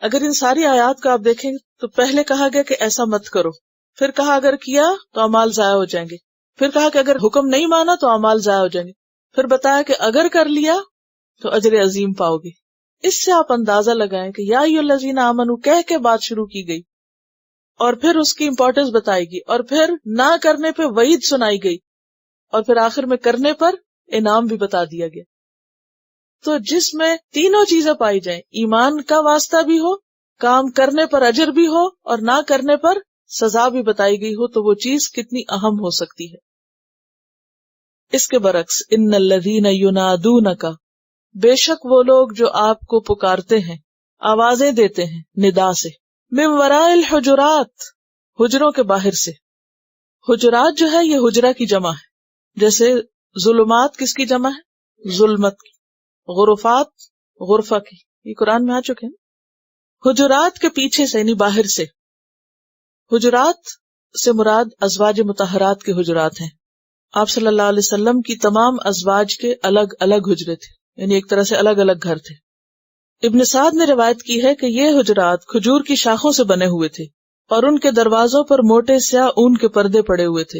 اگر ان ساری آیات کو آپ دیکھیں تو پہلے کہا گیا کہ ایسا مت کرو، پھر کہا اگر کیا تو اعمال ضائع ہو جائیں گے، پھر کہا کہ اگر حکم نہیں مانا تو اعمال ضائع ہو جائیں گے، پھر بتایا کہ اگر کر لیا تو اجر عظیم پاؤ گے۔ اس سے آپ اندازہ لگائیں کہ یا ایھا الذین آمنوا کہہ کے بات شروع کی گئی، اور پھر اس کی امپورٹنس بتائی گئی، اور پھر نہ کرنے پہ وعید سنائی گئی، اور پھر آخر میں کرنے پر انعام بھی بتا دیا گیا۔ تو جس میں تینوں چیزیں پائی جائیں، ایمان کا واسطہ بھی ہو، کام کرنے پر اجر بھی ہو، اور نہ کرنے پر سزا بھی بتائی گئی ہو، تو وہ چیز کتنی اہم ہو سکتی ہے۔ اس کے برعکس ان الذین ینادونک، بے شک وہ لوگ جو آپ کو پکارتے ہیں، آوازیں دیتے ہیں ندا سے، من وراء الحجرات، حجروں کے باہر سے۔ حجرات جو ہے یہ حجرہ کی جمع ہے، جیسے ظلمات کس کی جمع ہے؟ ظلمت کی۔ غرفات غرفہ کی، یہ قرآن میں آ چکے ہیں۔ حجرات کے پیچھے سے یعنی باہر سے۔ حجرات سے مراد ازواج مطہرات کے حجرات ہیں۔ آپ صلی اللہ علیہ وسلم کی تمام ازواج کے الگ الگ حجرے تھے، یعنی ایک طرح سے الگ الگ گھر تھے۔ ابن سعد نے روایت کی ہے کہ یہ حجرات کھجور کی شاخوں سے بنے ہوئے تھے، اور ان کے دروازوں پر موٹے سیاہ اون کے پردے پڑے ہوئے تھے۔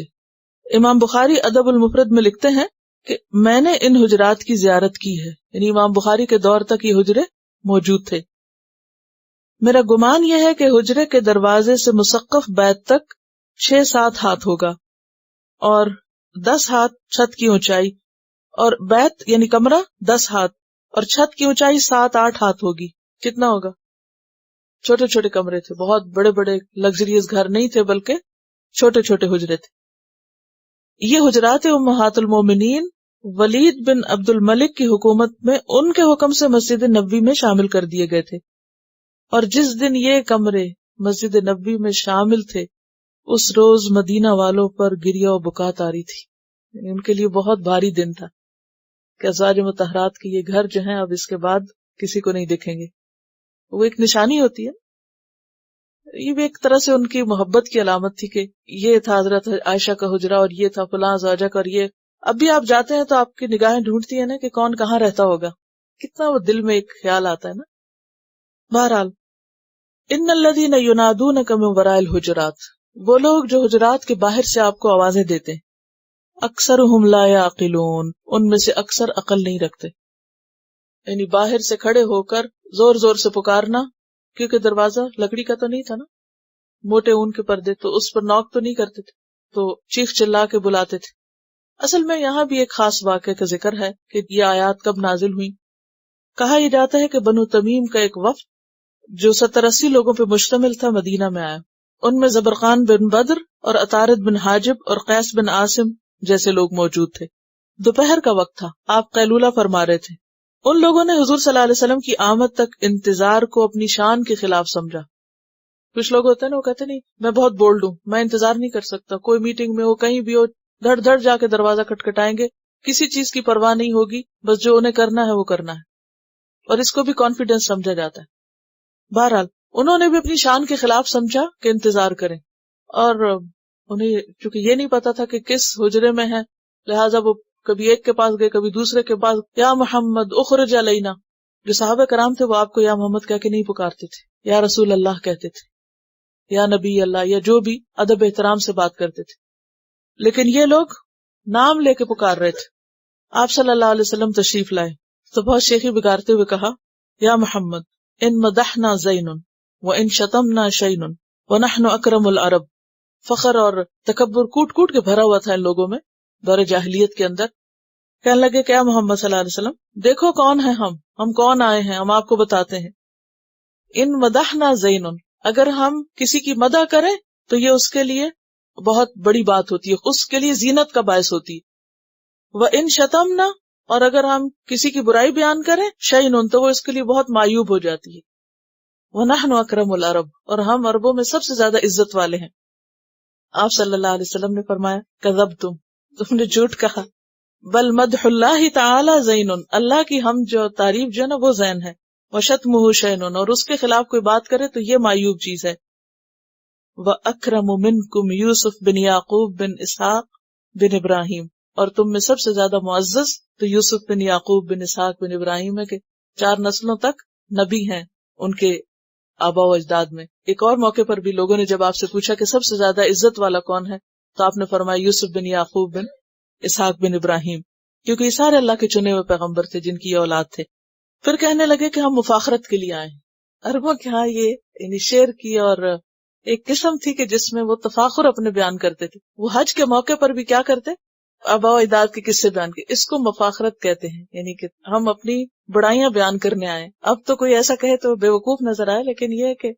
امام بخاری ادب المفرد میں لکھتے ہیں کہ میں نے ان حجرات کی زیارت کی ہے، یعنی امام بخاری کے دور تک یہ حجرے موجود تھے۔ میرا گمان یہ ہے کہ حجرے کے دروازے سے مسقف بیت تک 6-7 ہاتھ ہوگا اور 10 ہاتھ چھت کی اونچائی، اور بیت یعنی کمرہ 10 ہاتھ اور چھت کی اونچائی 7-8 ہاتھ ہوگی. کتنا ہوگا؟ چھوٹے چھوٹے کمرے تھے، بہت بڑے بڑے لگژریس گھر نہیں تھے بلکہ چھوٹے چھوٹے حجرے تھے. یہ حجرات امہات المومنین ولید بن عبد الملک کی حکومت میں ان کے حکم سے مسجد نبوی میں شامل کر دیے گئے تھے، اور جس دن یہ کمرے مسجد نبوی میں شامل تھے اس روز مدینہ والوں پر گریہ و بکا طاری تھی. ان کے لیے بہت بھاری دن تھا کہ ازواج مطہرات کے یہ گھر جو ہیں اب اس کے بعد کسی کو نہیں دیکھیں گے. وہ ایک نشانی ہوتی ہے، یہ بھی ایک طرح سے ان کی محبت کی علامت تھی کہ یہ تھا حضرت عائشہ کا حجرہ اور یہ تھا فلاں زوجہ کا، اور یہ اب بھی آپ جاتے ہیں تو آپ کی نگاہیں ڈھونڈتی ہیں نا کہ کون کہاں رہتا ہوگا، کتنا وہ دل میں ایک خیال آتا ہے نا. بہرحال ان الذین ینادونک من وراء الحجرات، وہ لوگ جو حجرات کے باہر سے آپ کو آوازیں دیتے ہیں، اکثرہم لا یعقلون، ان میں سے اکثر عقل نہیں رکھتے. یعنی باہر سے کھڑے ہو کر زور زور سے پکارنا، کیونکہ دروازہ لکڑی کا تو نہیں تھا نا، موٹے اون کے پردے، تو اس پر نوک تو نہیں کرتے تھے، تو چیخ چلا کے بلاتے تھے. اصل میں یہاں بھی ایک خاص واقعے کا ذکر ہے کہ یہ آیات کب نازل ہوئی. کہا یہ جاتا ہے کہ بنو تمیم کا ایک وفد جو 70-80 لوگوں پہ مشتمل تھا مدینہ میں آیا. ان میں زبرقان بن بدر اور عطارد بن حاجب اور قیس بن عاصم جیسے لوگ موجود تھے. دوپہر کا وقت تھا، آپ قیلولہ فرما رہے تھے. ان لوگوں نے حضور صلی اللہ علیہ وسلم کی آمد تک انتظار کو اپنی شان کے خلاف سمجھا. کچھ لوگ ہوتے ہیں نا، وہ کہتے نہیں میں بہت بولڈ ہوں، میں انتظار نہیں کر سکتا، کوئی میٹنگ میں ہو کہیں بھی ہو دھڑ دھڑ جا کے دروازہ کھٹکھٹائیں گے، کسی چیز کی پرواہ نہیں ہوگی، بس جو انہیں کرنا ہے وہ کرنا ہے، اور اس کو بھی کانفیڈنس سمجھا جاتا ہے. بہرحال انہوں نے بھی اپنی شان کے خلاف سمجھا کہ انتظار کریں، اور انہیں چونکہ یہ نہیں پتا تھا کہ کس حجرے میں ہے، لہٰذا وہ کبھی ایک کے پاس گئے کبھی دوسرے کے پاس. یا محمد اخرج علینا، جو صحابہ کرام تھے وہ آپ کو یا محمد کہہ کے نہیں پکارتے تھے، یا رسول اللہ کہتے تھے، یا نبی اللہ، یا جو بھی ادب احترام سے بات کرتے تھے. لیکن یہ لوگ نام لے کے پکار رہے تھے. آپ صلی اللہ علیہ وسلم تشریف لائے تو بہت شیخی بگاڑتے ہوئے کہا، یا محمد ان مدحنا زین وان شتمنا شین ونحن اکرم العرب. فخر اور تکبر کوٹ کوٹ کے بھرا ہوا تھا ان لوگوں میں دور جاہلیت کے اندر. کہنے لگے کہ یا محمد صلی اللہ علیہ وسلم دیکھو کون ہیں ہم کون آئے ہیں، ہم آپ کو بتاتے ہیں. ان مدحنا زین، اگر ہم کسی کی مدح کریں تو یہ اس کے لیے بہت بڑی بات ہوتی ہے، اس کے لیے زینت کا باعث ہوتی ہے. وَإِن شَتَمْنَا، اور اگر ہم کسی کی برائی بیان کریں شَيْءٌ، تو وہ اس کے لیے بہت معیوب ہو جاتی ہے. وَنَحْنُ أَكْرَمُ الْعَرَبِ، اور ہم عربوں میں سب سے زیادہ عزت والے ہیں. آپ صلی اللہ علیہ وسلم نے فرمایا کذبتم، تم نے جھوٹ کہا. بل مدح اللہ تعالی زین، اللہ کی ہم جو تعریف جو ہے نا وہ زین ہے. وشتمہ شین، اور اس کے خلاف کوئی بات کرے تو یہ معیوب چیز ہے. وَأَكْرَمُ مِنْكُمْ یوسف بن یعقوب بن اسحاق بن ابراہیم، اور تم میں سب سے زیادہ معزز تو یوسف بن یعقوب بن اسحاق بن ابراہیم ہے کہ 4 نسلوں تک نبی ہیں ان کے آبا و اجداد میں. ایک اور موقع پر بھی لوگوں نے جب آپ سے پوچھا کہ سب سے زیادہ عزت والا کون ہے تو آپ نے فرمایا یوسف بن یعقوب بن اسحاق بن ابراہیم، کیونکہ یہ سارے اللہ کے چنے ہوئے پیغمبر تھے جن کی یہ اولاد تھے. پھر کہنے لگے کہ ہم مفاخرت کے لیے آئے ہیں. عربوں کے ہاں یہ یعنی شعر کی اور ایک قسم تھی کہ جس میں وہ تفاخر اپنے بیان کرتے تھے. وہ حج کے موقع پر بھی کیا کرتے، آبا و اجداد کے قصے بیان کے. اس کو مفاخرت کہتے ہیں، یعنی کہ ہم اپنی بڑائیاں بیان کرنے آئے. اب تو کوئی ایسا کہے تو بے وقوف نظر آئے، لیکن یہ ہے کہ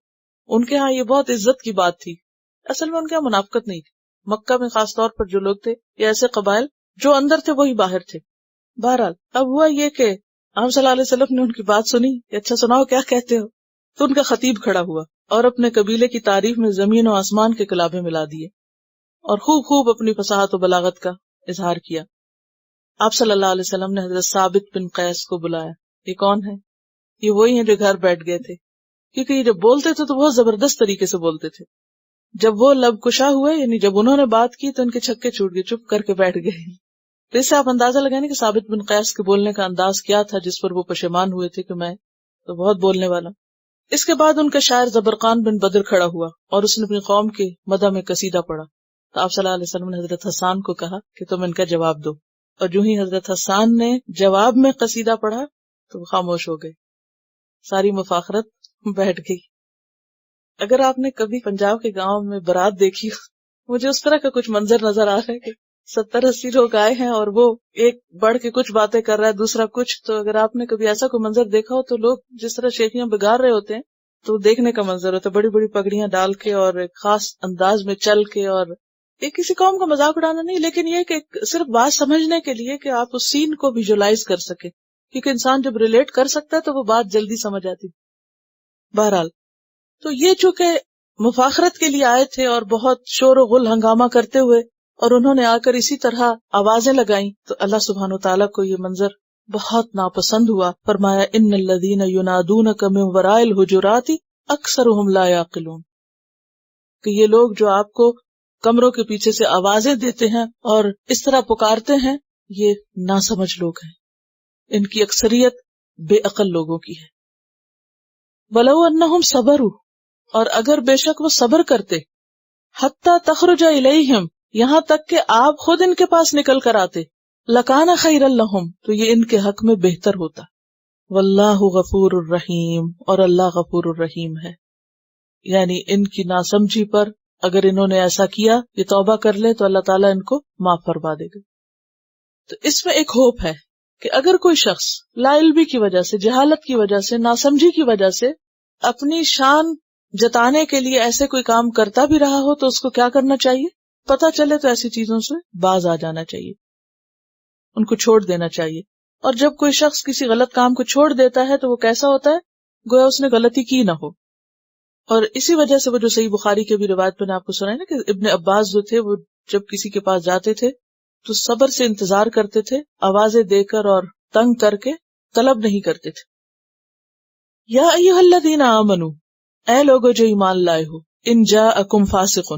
ان کے ہاں یہ بہت عزت کی بات تھی. اصل میں ان کے ہاں منافقت نہیں تھی. مکہ میں خاص طور پر جو لوگ تھے یا ایسے قبائل جو اندر تھے وہی باہر تھے. بہرحال اب ہوا یہ کہ آپ صلی اللہ علیہ وسلم نے ان کی بات سنی کہ اچھا سناؤ کیا کہتے ہو. تو ان کا خطیب کھڑا ہوا اور اپنے قبیلے کی تعریف میں زمین و آسمان کے کلابے ملا دیے اور خوب خوب اپنی فصاحت و بلاغت کا اظہار کیا. آپ صلی اللہ علیہ وسلم نے حضرت ثابت بن قیس کو بلایا. یہ کون ہے؟ یہ وہی ہیں جو گھر بیٹھ گئے تھے، کیونکہ یہ جب بولتے تھے تو بہت زبردست طریقے سے بولتے تھے. جب وہ لب کشا ہوئے، یعنی جب انہوں نے بات کی تو ان کے چھکے چھوٹ گئے، چپ کر کے بیٹھ گئے. تو اس سے آپ اندازہ لگائیں کہ ثابت بن قیس کے بولنے کا انداز کیا تھا جس پر وہ پشیمان ہوئے تھے کہ میں تو بہت بولنے والا. اس کے بعد ان کا شاعر زبرقان بن بدر کھڑا ہوا اور اس نے اپنی قوم کے مدح میں قصیدہ پڑھا. تو آپ صلی اللہ علیہ وسلم نے حضرت حسان کو کہا کہ تم ان کا جواب دو. اور جو ہی حضرت حسان نے جواب میں قصیدہ پڑھا تو وہ خاموش ہو گئے. ساری مفاخرت بیٹھ گئی. اگر آپ نے کبھی پنجاب کے گاؤں میں بارات دیکھی، مجھے اس طرح کا کچھ منظر نظر آ رہا ہے کہ 70-80 لوگ آئے ہیں اور وہ ایک بڑھ کے کچھ باتیں کر رہا ہے، دوسرا کچھ. تو اگر آپ نے کبھی ایسا کوئی منظر دیکھا ہو تو لوگ جس طرح شیخیاں بگار رہے ہوتے ہیں تو دیکھنے کا منظر ہوتا ہے، بڑی بڑی پگڑیاں ڈال کے اور ایک خاص انداز میں چل کے. اور یہ کسی قوم کا مذاق اڑانا نہیں، لیکن یہ کہ صرف بات سمجھنے کے لیے کہ آپ اس سین کو ویژولائز کر سکے، کیونکہ انسان جب ریلیٹ کر سکتا ہے تو وہ بات جلدی سمجھ آتی. بہرحال تو یہ چونکہ مفاخرت کے لیے آئے تھے اور بہت شور و غل ہنگامہ کرتے ہوئے، اور انہوں نے آ کر اسی طرح آوازیں لگائیں، تو اللہ سبحانہ وتعالیٰ کو یہ منظر بہت ناپسند ہوا. فرمایا ان الذین ینادونک من وراء الحجرات اکثرهم لا یعقلون، کہ یہ لوگ جو آپ کو کمروں کے پیچھے سے آوازیں دیتے ہیں اور اس طرح پکارتے ہیں، یہ ناسمجھ لوگ ہیں، ان کی اکثریت بے عقل لوگوں کی ہے. وَلَوْ أَنَّهُمْ صَبَرُوا، اور اگر بے شک وہ صبر کرتے، حَتَّى تَخْرُجَ إِلَيْهِمْ، یہاں تک کہ آپ خود ان کے پاس نکل کر آتے، لَكَانَ خَيْرًا لَهُمْ، تو یہ ان کے حق میں بہتر ہوتا. وَاللَّهُ غَفُورٌ الرحیم، اور اللہ غفور الرحیم ہے. یعنی ان کی ناسمجھی پر اگر انہوں نے ایسا کیا، یہ توبہ کر لے تو اللہ تعالیٰ ان کو معاف فرما دے گا. تو اس میں ایک ہوپ ہے کہ اگر کوئی شخص لا علمی کی وجہ سے، جہالت کی وجہ سے، ناسمجھی کی وجہ سے اپنی شان جتانے کے لیے ایسے کوئی کام کرتا بھی رہا ہو تو اس کو کیا کرنا چاہیے؟ پتہ چلے تو ایسی چیزوں سے باز آ جانا چاہیے، ان کو چھوڑ دینا چاہیے. اور جب کوئی شخص کسی غلط کام کو چھوڑ دیتا ہے تو وہ کیسا ہوتا ہے؟ گویا اس نے غلطی کی نہ ہو. اور اسی وجہ سے وہ جو صحیح بخاری کے بھی روایت میں نے آپ کو سنا ہے نا کہ ابن عباس جو تھے وہ جب کسی کے پاس جاتے تھے تو صبر سے انتظار کرتے تھے، آوازیں دے کر اور تنگ کر کے طلب نہیں کرتے تھے. یا ایھا الذین آمنو، اے لوگو جو ایمان لائے ہو، ان جاءکم فاسق،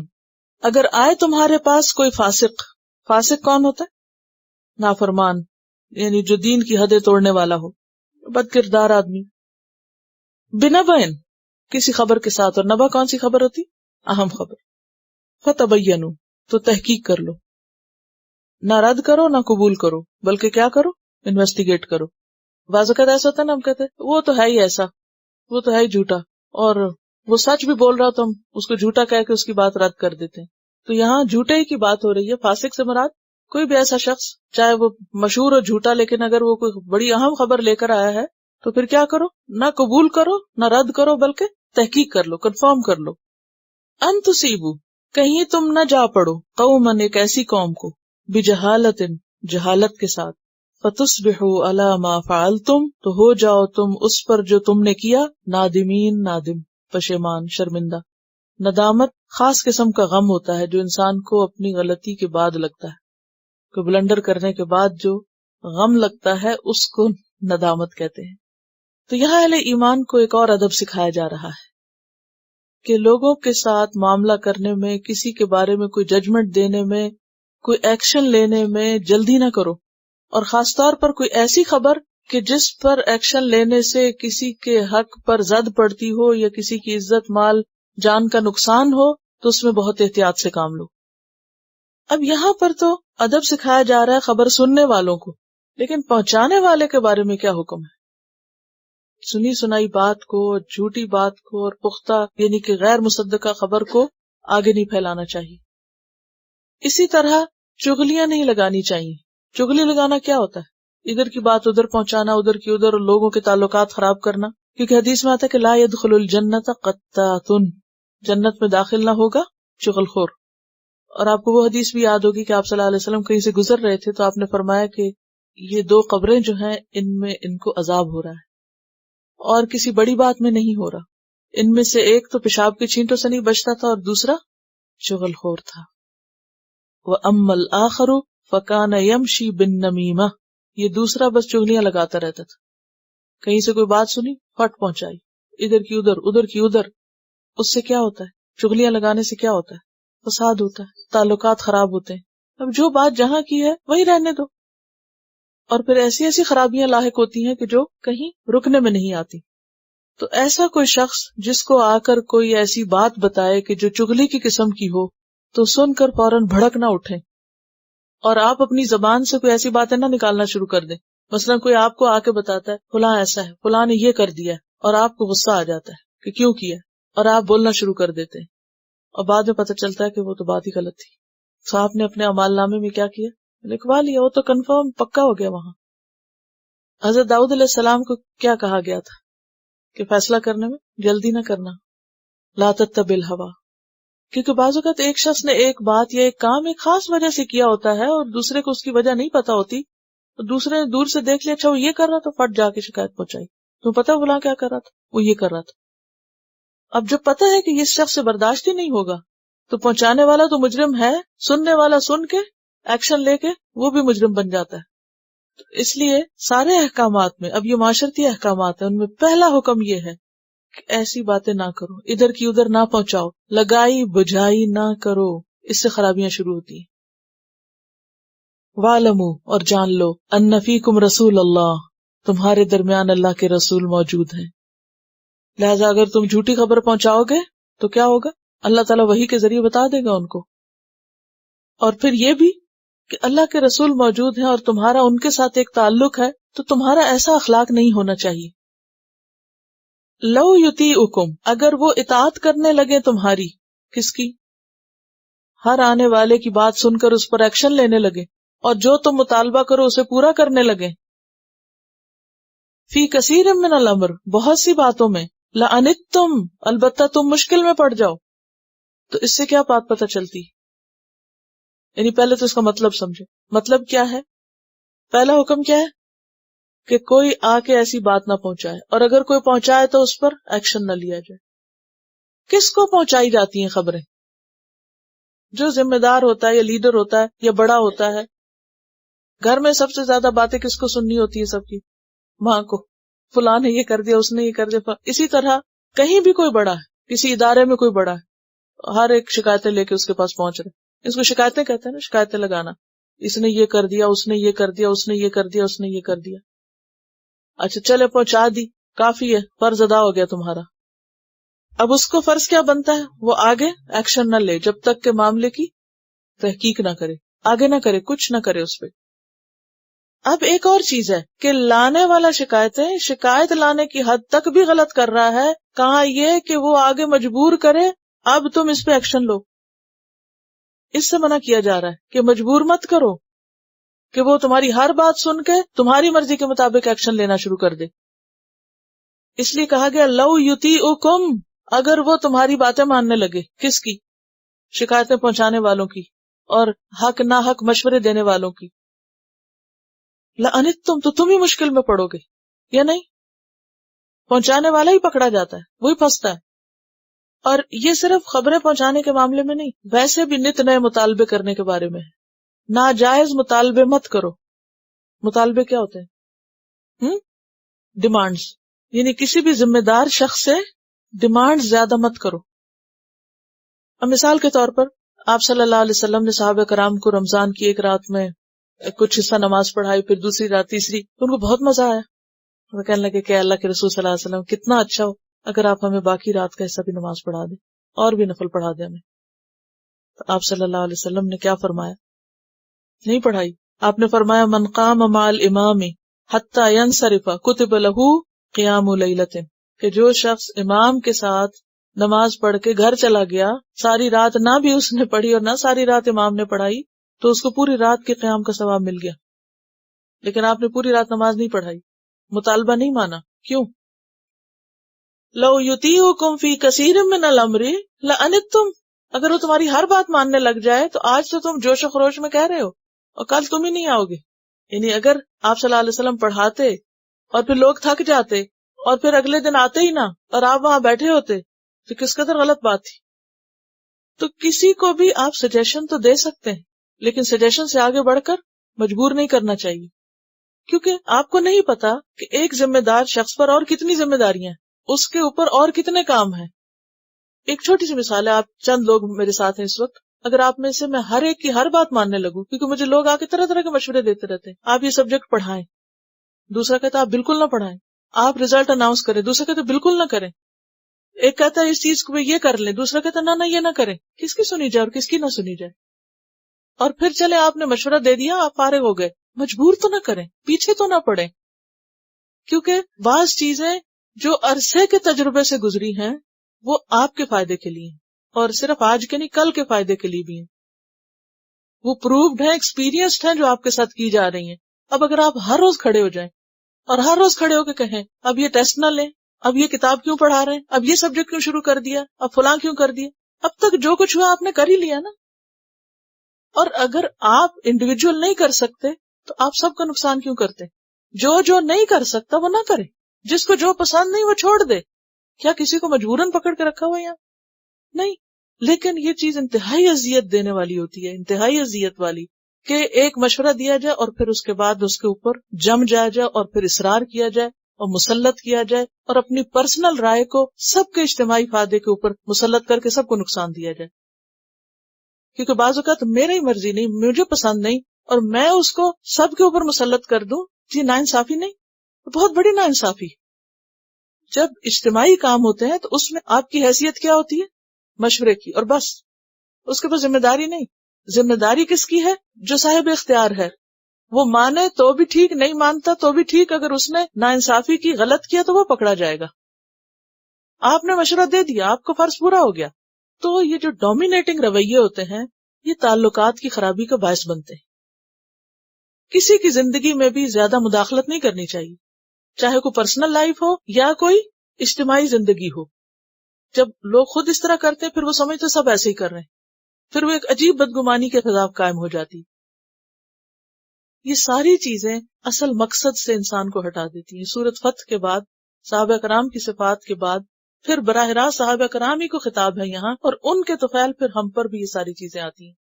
اگر آئے تمہارے پاس کوئی فاسق. فاسق کون ہوتا ہے؟ نافرمان، یعنی جو دین کی حدیں توڑنے والا ہو، بد کردار آدمی. بنبأ، کسی خبر کے ساتھ، اور نبا کون سی خبر ہوتی؟ اہم خبر. فتبینوا، تو تحقیق کر لو، نہ رد کرو نہ قبول کرو، بلکہ کیا کرو؟ انویسٹیگیٹ کرو. بعض اوقات ایسا ہوتا ہے نا، ہم کہتے ہیں وہ تو ہے ہی ایسا، وہ تو ہے ہی جھوٹا، اور وہ سچ بھی بول رہا تو ہم اس کو جھوٹا کہہ کے اس کی بات رد کر دیتے ہیں. تو یہاں جھوٹے ہی کی بات ہو رہی ہے. فاسق سے مراد کوئی بھی ایسا شخص، چاہے وہ مشہور اور جھوٹا، لیکن اگر وہ کوئی بڑی اہم خبر لے کر آیا ہے تو پھر کیا کرو؟ نہ قبول کرو نہ رد کرو، بلکہ تحقیق کر لو، کنفرم کر لو. ان تصیبو، کہیں تم نہ جا پڑو، قومن، ایک ایسی قوم کو، بجہالت، جہالت کے ساتھ، فتصبحوا علی ما فعلتم، تو ہو جاؤ تم اس پر جو تم نے کیا، نادمین، نادم، پشیمان، شرمندہ. ندامت خاص قسم کا غم ہوتا ہے جو انسان کو اپنی غلطی کے بعد لگتا ہے. کوئی بلنڈر کرنے کے بعد جو غم لگتا ہے اس کو ندامت کہتے ہیں. تو یہاں اہل ایمان کو ایک اور ادب سکھایا جا رہا ہے کہ لوگوں کے ساتھ معاملہ کرنے میں، کسی کے بارے میں کوئی ججمنٹ دینے میں، کوئی ایکشن لینے میں جلدی نہ کرو. اور خاص طور پر کوئی ایسی خبر کہ جس پر ایکشن لینے سے کسی کے حق پر زد پڑتی ہو یا کسی کی عزت، مال، جان کا نقصان ہو، تو اس میں بہت احتیاط سے کام لو. اب یہاں پر تو ادب سکھایا جا رہا ہے خبر سننے والوں کو، لیکن پہنچانے والے کے بارے میں کیا حکم ہے؟ سنی سنائی بات کو، جھوٹی بات کو اور پختہ یعنی کہ غیر مصدقہ خبر کو آگے نہیں پھیلانا چاہیے. اسی طرح چغلیاں نہیں لگانی چاہیے. چغلی لگانا کیا ہوتا ہے؟ ادھر کی بات ادھر پہنچانا، ادھر کی ادھر، اور لوگوں کے تعلقات خراب کرنا. کیونکہ حدیث میں آتا ہے کہ لا يدخل الجنت قطات، جنت میں داخل نہ ہوگا چغل خور. اور آپ کو وہ حدیث بھی یاد ہوگی کہ آپ صلی اللہ علیہ وسلم کہیں سے گزر رہے تھے تو آپ نے فرمایا کہ یہ دو قبریں جو ہیں ان میں ان کو عذاب ہو رہا ہے، اور کسی بڑی بات میں نہیں ہو رہا. ان میں سے ایک تو پیشاب کے چھینٹوں سے نہیں بچتا تھا اور دوسرا چغل خور تھا. وَأَمَّا الْآخَرُ فَكَانَ يَمْشِي بِالنَّمِيمَةِ، یہ دوسرا بس چغلیاں لگاتا رہتا تھا. کہیں سے کوئی بات سنی، پھٹ پہنچائی، ادھر کی ادھر، ادھر کی ادھر. اس سے کیا ہوتا ہے؟ چغلیاں لگانے سے کیا ہوتا ہے؟ فساد ہوتا ہے، تعلقات خراب ہوتے ہیں. اب جو بات جہاں کی ہے وہی رہنے دو. اور پھر ایسی ایسی خرابیاں لاحق ہوتی ہیں کہ جو کہیں رکنے میں نہیں آتی. تو ایسا کوئی شخص جس کو آ کر کوئی ایسی بات بتائے کہ جو چغلی کی قسم کی ہو، تو سن کر فوراً بھڑک نہ اٹھیں، اور آپ اپنی زبان سے کوئی ایسی باتیں نہ نکالنا شروع کر دیں. مثلا کوئی آپ کو آ کے بتاتا ہے فلاں ایسا ہے، فلاں نے یہ کر دیا ہے، اور آپ کو غصہ آ جاتا ہے کہ کیوں کیا، اور آپ بولنا شروع کر دیتے ہیں، اور بعد میں پتہ چلتا ہے کہ وہ تو بات ہی غلط تھی. تو آپ نے اپنے اعمال نامے میں کیا کیا؟ لکھوا لیا، وہ تو کنفرم پکا ہو گیا وہاں. حضرت داؤد علیہ السلام کو کیا کہا گیا تھا کہ فیصلہ کرنے میں جلدی نہ کرنا، لا تتبع الہویٰ. کیونکہ بعض اوقات ایک شخص نے ایک بات یا ایک کام ایک خاص وجہ سے کیا ہوتا ہے اور دوسرے کو اس کی وجہ نہیں پتا ہوتی، تو دوسرے نے دور سے دیکھ لیا اچھا وہ یہ کر رہا تھا، فٹ جا کے شکایت پہنچائی. تمہیں پتا فلاں کیا کر رہا تھا؟ وہ یہ کر رہا تھا. اب جب پتا ہے کہ اس شخص سے برداشت ہی نہیں ہوگا تو پہنچانے والا تو مجرم ہے، سننے والا سن کے ایکشن لے کے وہ بھی مجرم بن جاتا ہے. تو اس لیے سارے احکامات میں، اب یہ معاشرتی احکامات ہیں، ان میں پہلا حکم یہ ہے کہ ایسی باتیں نہ کرو، ادھر کی ادھر نہ پہنچاؤ، لگائی بجھائی نہ کرو، اس سے خرابیاں شروع ہوتی ہیں. وَاعْلَمُوا، اور جان لو، أَنَّ فِيكُمْ رَسُولَ اللَّهِ، تمہارے درمیان اللہ کے رسول موجود ہیں. لہذا اگر تم جھوٹی خبر پہنچاؤ گے تو کیا ہوگا؟ اللہ تعالیٰ وحی کے ذریعے بتا دے گا ان کو. اور پھر یہ بھی کہ اللہ کے رسول موجود ہیں اور تمہارا ان کے ساتھ ایک تعلق ہے، تو تمہارا ایسا اخلاق نہیں ہونا چاہیے. لو یطیعکم، اگر وہ اطاعت کرنے لگے تمہاری، کس کی؟ ہر آنے والے کی بات سن کر اس پر ایکشن لینے لگے اور جو تم مطالبہ کرو اسے پورا کرنے لگے. فی کثیر من الامر، بہت سی باتوں میں، لعنتم، البتہ تم مشکل میں پڑ جاؤ. تو اس سے کیا بات پتہ چلتی؟ یعنی پہلے تو اس کا مطلب سمجھے. مطلب کیا ہے؟ پہلا حکم کیا ہے کہ کوئی آ کے ایسی بات نہ پہنچائے، اور اگر کوئی پہنچائے تو اس پر ایکشن نہ لیا جائے. کس کو پہنچائی جاتی ہیں خبریں؟ جو ذمہ دار ہوتا ہے یا لیڈر ہوتا ہے یا بڑا ہوتا ہے. گھر میں سب سے زیادہ باتیں کس کو سننی ہوتی ہے؟ سب کی ماں کو. فلاں نے یہ کر دیا، اس نے یہ کر دیا. اسی طرح کہیں بھی کوئی بڑا ہے، کسی ادارے میں کوئی بڑا ہے، ہر ایک شکایتیں لے کے اس کے پاس پہنچ رہے. اس کو شکایتیں کہتے ہیں نا، شکایتیں لگانا. اس نے یہ کر دیا، اس نے یہ کر دیا، اس نے یہ کر دیا، اس نے یہ کر دیا. اچھا چلے پہنچا دی، کافی ہے، فرض ادا ہو گیا تمہارا. اب اس کو فرض کیا بنتا ہے؟ وہ آگے ایکشن نہ لے جب تک کہ معاملے کی تحقیق نہ کرے، آگے نہ کرے، کچھ نہ کرے اس پہ. اب ایک اور چیز ہے کہ لانے والا شکایت لانے کی حد تک بھی غلط کر رہا ہے. کہاں یہ کہ وہ آگے مجبور کرے اب تم اس پہ ایکشن لو. اس سے منع کیا جا رہا ہے کہ مجبور مت کرو کہ وہ تمہاری ہر بات سن کے تمہاری مرضی کے مطابق ایکشن لینا شروع کر دے. اس لیے کہا گیا لو یطیعکم، اگر وہ تمہاری باتیں ماننے لگے. کس کی؟ شکایتیں پہنچانے والوں کی اور حق نہ حق مشورے دینے والوں کی. لعنتم، تو تم ہی مشکل میں پڑو گے یا نہیں؟ پہنچانے والا ہی پکڑا جاتا ہے، وہی پھنستا ہے. اور یہ صرف خبریں پہنچانے کے معاملے میں نہیں، ویسے بھی نت نئے مطالبے کرنے کے بارے میں ہے. ناجائز مطالبے مت کرو. مطالبے کیا ہوتے ہیں؟ ڈیمانڈز. یعنی کسی بھی ذمہ دار شخص سے ڈیمانڈ زیادہ مت کرو. اب مثال کے طور پر آپ صلی اللہ علیہ وسلم نے صحابہ کرام کو رمضان کی ایک رات میں کچھ حصہ نماز پڑھائی، پھر دوسری رات، تیسری، ان کو بہت مزہ آیا. وہ کہنے لگے کہ اللہ کے رسول صلی اللہ علیہ وسلم کتنا اچھا ہو اگر آپ ہمیں باقی رات کا حصہ بھی نماز پڑھا دیں اور بھی نفل پڑھا دیں ہمیں. تو آپ صلی اللہ علیہ وسلم نے کیا فرمایا؟ نہیں پڑھائی. آپ نے فرمایا من قام مع الامام حتی ینصرف کتب لہ قیام لیلۃ، کہ جو شخص امام کے ساتھ نماز پڑھ کے گھر چلا گیا، ساری رات نہ بھی اس نے پڑھی اور نہ ساری رات امام نے پڑھائی، تو اس کو پوری رات کے قیام کا ثواب مل گیا. لیکن آپ نے پوری رات نماز نہیں پڑھائی، مطالبہ نہیں مانا. کیوں؟ لو یطیعکم فی کثیر من الامر لعنتم، اگر وہ تمہاری ہر بات ماننے لگ جائے تو آج تو تم جوش و خروش میں کہہ رہے ہو اور کل تم ہی نہیں آؤ گے. یعنی اگر آپ صلی اللہ علیہ وسلم پڑھاتے اور پھر لوگ تھک جاتے اور پھر اگلے دن آتے ہی نہ اور آپ وہاں بیٹھے ہوتے تو کس قدر غلط بات تھی. تو کسی کو بھی آپ سجیشن تو دے سکتے ہیں، لیکن سجیشن سے آگے بڑھ کر مجبور نہیں کرنا چاہیے، کیونکہ آپ کو نہیں پتا کہ ایک ذمہ دار شخص پر اور کتنی ذمہ داریاں ہیں، اس کے اوپر اور کتنے کام ہیں. ایک چھوٹی سی مثال ہے، آپ چند لوگ میرے ساتھ ہیں اس وقت، اگر آپ میں سے میں ہر ایک کی ہر بات ماننے لگوں، کیونکہ مجھے لوگ آ کے طرح طرح کے مشورے دیتے رہتے ہیں، آپ یہ سبجیکٹ پڑھائیں، دوسرا کہتا ہے آپ بالکل نہ پڑھائیں، آپ ریزلٹ اناؤنس کریں، دوسرا کہتا ہے بالکل نہ کریں، ایک کہتا ہے اس چیز کو یہ کر لیں، دوسرا کہتا ہے نہ یہ نہ کریں. کس کی سنی جائے اور کس کی نہ سنی جائے؟ اور پھر چلے آپ نے مشورہ دے دیا، آپ فارغ ہو گئے، مجبور تو نہ کریں، پیچھے تو نہ پڑیں، کیونکہ بعض چیزیں جو عرصے کے تجربے سے گزری ہیں وہ آپ کے فائدے کے لیے ہیں، اور صرف آج کے نہیں کل کے فائدے کے لیے بھی ہیں. وہ پرووڈ ہیں، ایکسپیرینسڈ ہیں جو آپ کے ساتھ کی جا رہی ہیں. اب اگر آپ ہر روز کھڑے ہو جائیں اور ہر روز کھڑے ہو کے کہیں اب یہ ٹیسٹ نہ لیں، اب یہ کتاب کیوں پڑھا رہے ہیں، اب یہ سبجیکٹ کیوں شروع کر دیا، اب فلاں کیوں کر دیا، اب تک جو کچھ ہوا آپ نے کر ہی لیا نا. اور اگر آپ انڈیویجول نہیں کر سکتے تو آپ سب کا نقصان کیوں کرتے؟ جو نہیں کر سکتا وہ نہ کرے، جس کو جو پسند نہیں وہ چھوڑ دے. کیا کسی کو مجبوراً پکڑ کے رکھا ہوا یہاں؟ نہیں. لیکن یہ چیز انتہائی اذیت دینے والی ہوتی ہے، انتہائی اذیت والی، کہ ایک مشورہ دیا جائے اور پھر اس کے بعد اس کے اوپر جم جایا جائے اور پھر اصرار کیا جائے اور مسلط کیا جائے اور اپنی پرسنل رائے کو سب کے اجتماعی فائدے کے اوپر مسلط کر کے سب کو نقصان دیا جائے. کیونکہ بعض اوقات میری مرضی نہیں، مجھے پسند نہیں، اور میں اس کو سب کے اوپر مسلط کر دوں، یہ ناانصافی نہیں؟ بہت بڑی ناانصافی. جب اجتماعی کام ہوتے ہیں تو اس میں آپ کی حیثیت کیا ہوتی ہے؟ مشورے کی، اور بس. اس کے پاس ذمہ داری نہیں. ذمہ داری کس کی ہے؟ جو صاحب اختیار ہے. وہ مانے تو بھی ٹھیک، نہیں مانتا تو بھی ٹھیک. اگر اس نے ناانصافی کی، غلط کیا تو وہ پکڑا جائے گا. آپ نے مشورہ دے دیا، آپ کو فرض پورا ہو گیا. تو یہ جو ڈومینیٹنگ رویے ہوتے ہیں یہ تعلقات کی خرابی کا باعث بنتے ہیں. کسی کی زندگی میں بھی زیادہ مداخلت نہیں کرنی چاہیے، چاہے کوئی پرسنل لائف ہو یا کوئی اجتماعی زندگی ہو. جب لوگ خود اس طرح کرتے پھر وہ سمجھتے سب ایسے ہی کر رہے ہیں، پھر وہ ایک عجیب بدگمانی کے خلاف قائم ہو جاتی. یہ ساری چیزیں اصل مقصد سے انسان کو ہٹا دیتی ہیں. سورۃ فتح کے بعد صحابہ کرام کی صفات کے بعد پھر براہ راست صحابہ کرام ہی کو خطاب ہے یہاں، اور ان کے طفیل پھر ہم پر بھی یہ ساری چیزیں آتی ہیں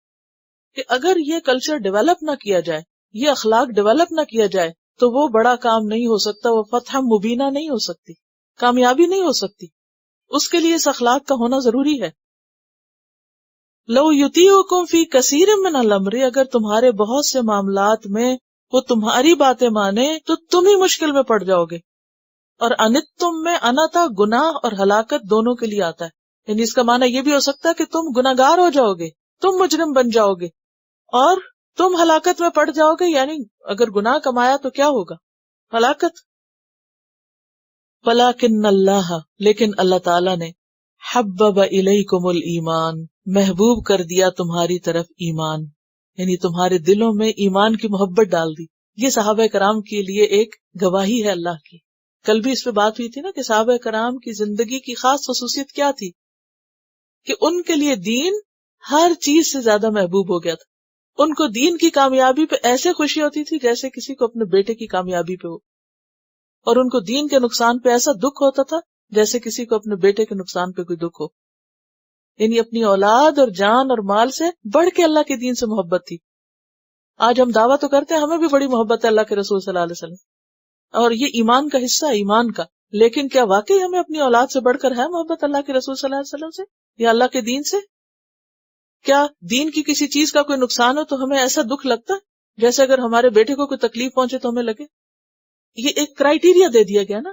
کہ اگر یہ کلچر ڈیولپ نہ کیا جائے، یہ اخلاق ڈیولپ نہ کیا جائے تو وہ بڑا کام نہیں ہو سکتا، وہ فتح مبینہ نہیں ہو سکتی، کامیابی نہیں ہو سکتی. اس کے لیے اس اخلاق کا ہونا ضروری ہے. لو یطیعکم فی کثیر من الامر، اگر تمہارے بہت سے معاملات میں وہ تمہاری باتیں مانے تو تم ہی مشکل میں پڑ جاؤ گے. اور انتم میں انتا گناہ اور ہلاکت دونوں کے لیے آتا ہے. یعنی اس کا معنی یہ بھی ہو سکتا ہے کہ تم گناہگار ہو جاؤ گے، تم مجرم بن جاؤ گے اور تم ہلاکت میں پڑ جاؤ گے. یعنی اگر گناہ کمایا تو کیا ہوگا؟ ہلاکت. ولیکن اللہ، لیکن اللہ تعالیٰ نے حبب الیکم الایمان، محبوب کر دیا تمہاری طرف ایمان، یعنی تمہارے دلوں میں ایمان کی محبت ڈال دی. یہ صحابہ کرام کے لیے ایک گواہی ہے اللہ کی. کل بھی اس پہ بات ہوئی تھی نا کہ صحابہ کرام کی زندگی کی خاص خصوصیت کیا تھی کہ ان کے لیے دین ہر چیز سے زیادہ محبوب ہو گیا تھا. ان کو دین کی کامیابی پہ ایسے خوشی ہوتی تھی جیسے کسی کو اپنے بیٹے کی کامیابی پہ ہو، اور ان کو دین کے نقصان پہ ایسا دکھ ہوتا تھا جیسے کسی کو اپنے بیٹے کے نقصان پہ کوئی دکھ ہو. یعنی اپنی اولاد اور جان اور مال سے بڑھ کے اللہ کے دین سے محبت تھی. آج ہم دعویٰ تو کرتے ہیں ہمیں بھی بڑی محبت ہے اللہ کے رسول صلی اللہ علیہ وسلم، اور یہ ایمان کا حصہ ہے، ایمان کا. لیکن کیا واقعی ہمیں اپنی اولاد سے بڑھ کر ہے محبت اللہ کے رسول صلی اللہ علیہ وسلم سے یا اللہ کے دین سے؟ کیا دین کی کسی چیز کا کوئی نقصان ہو تو ہمیں ایسا دکھ لگتا ہے جیسے اگر ہمارے بیٹے کو کوئی تکلیف پہنچے تو ہمیں لگے؟ یہ ایک کرائیٹیریا دے دیا گیا نا،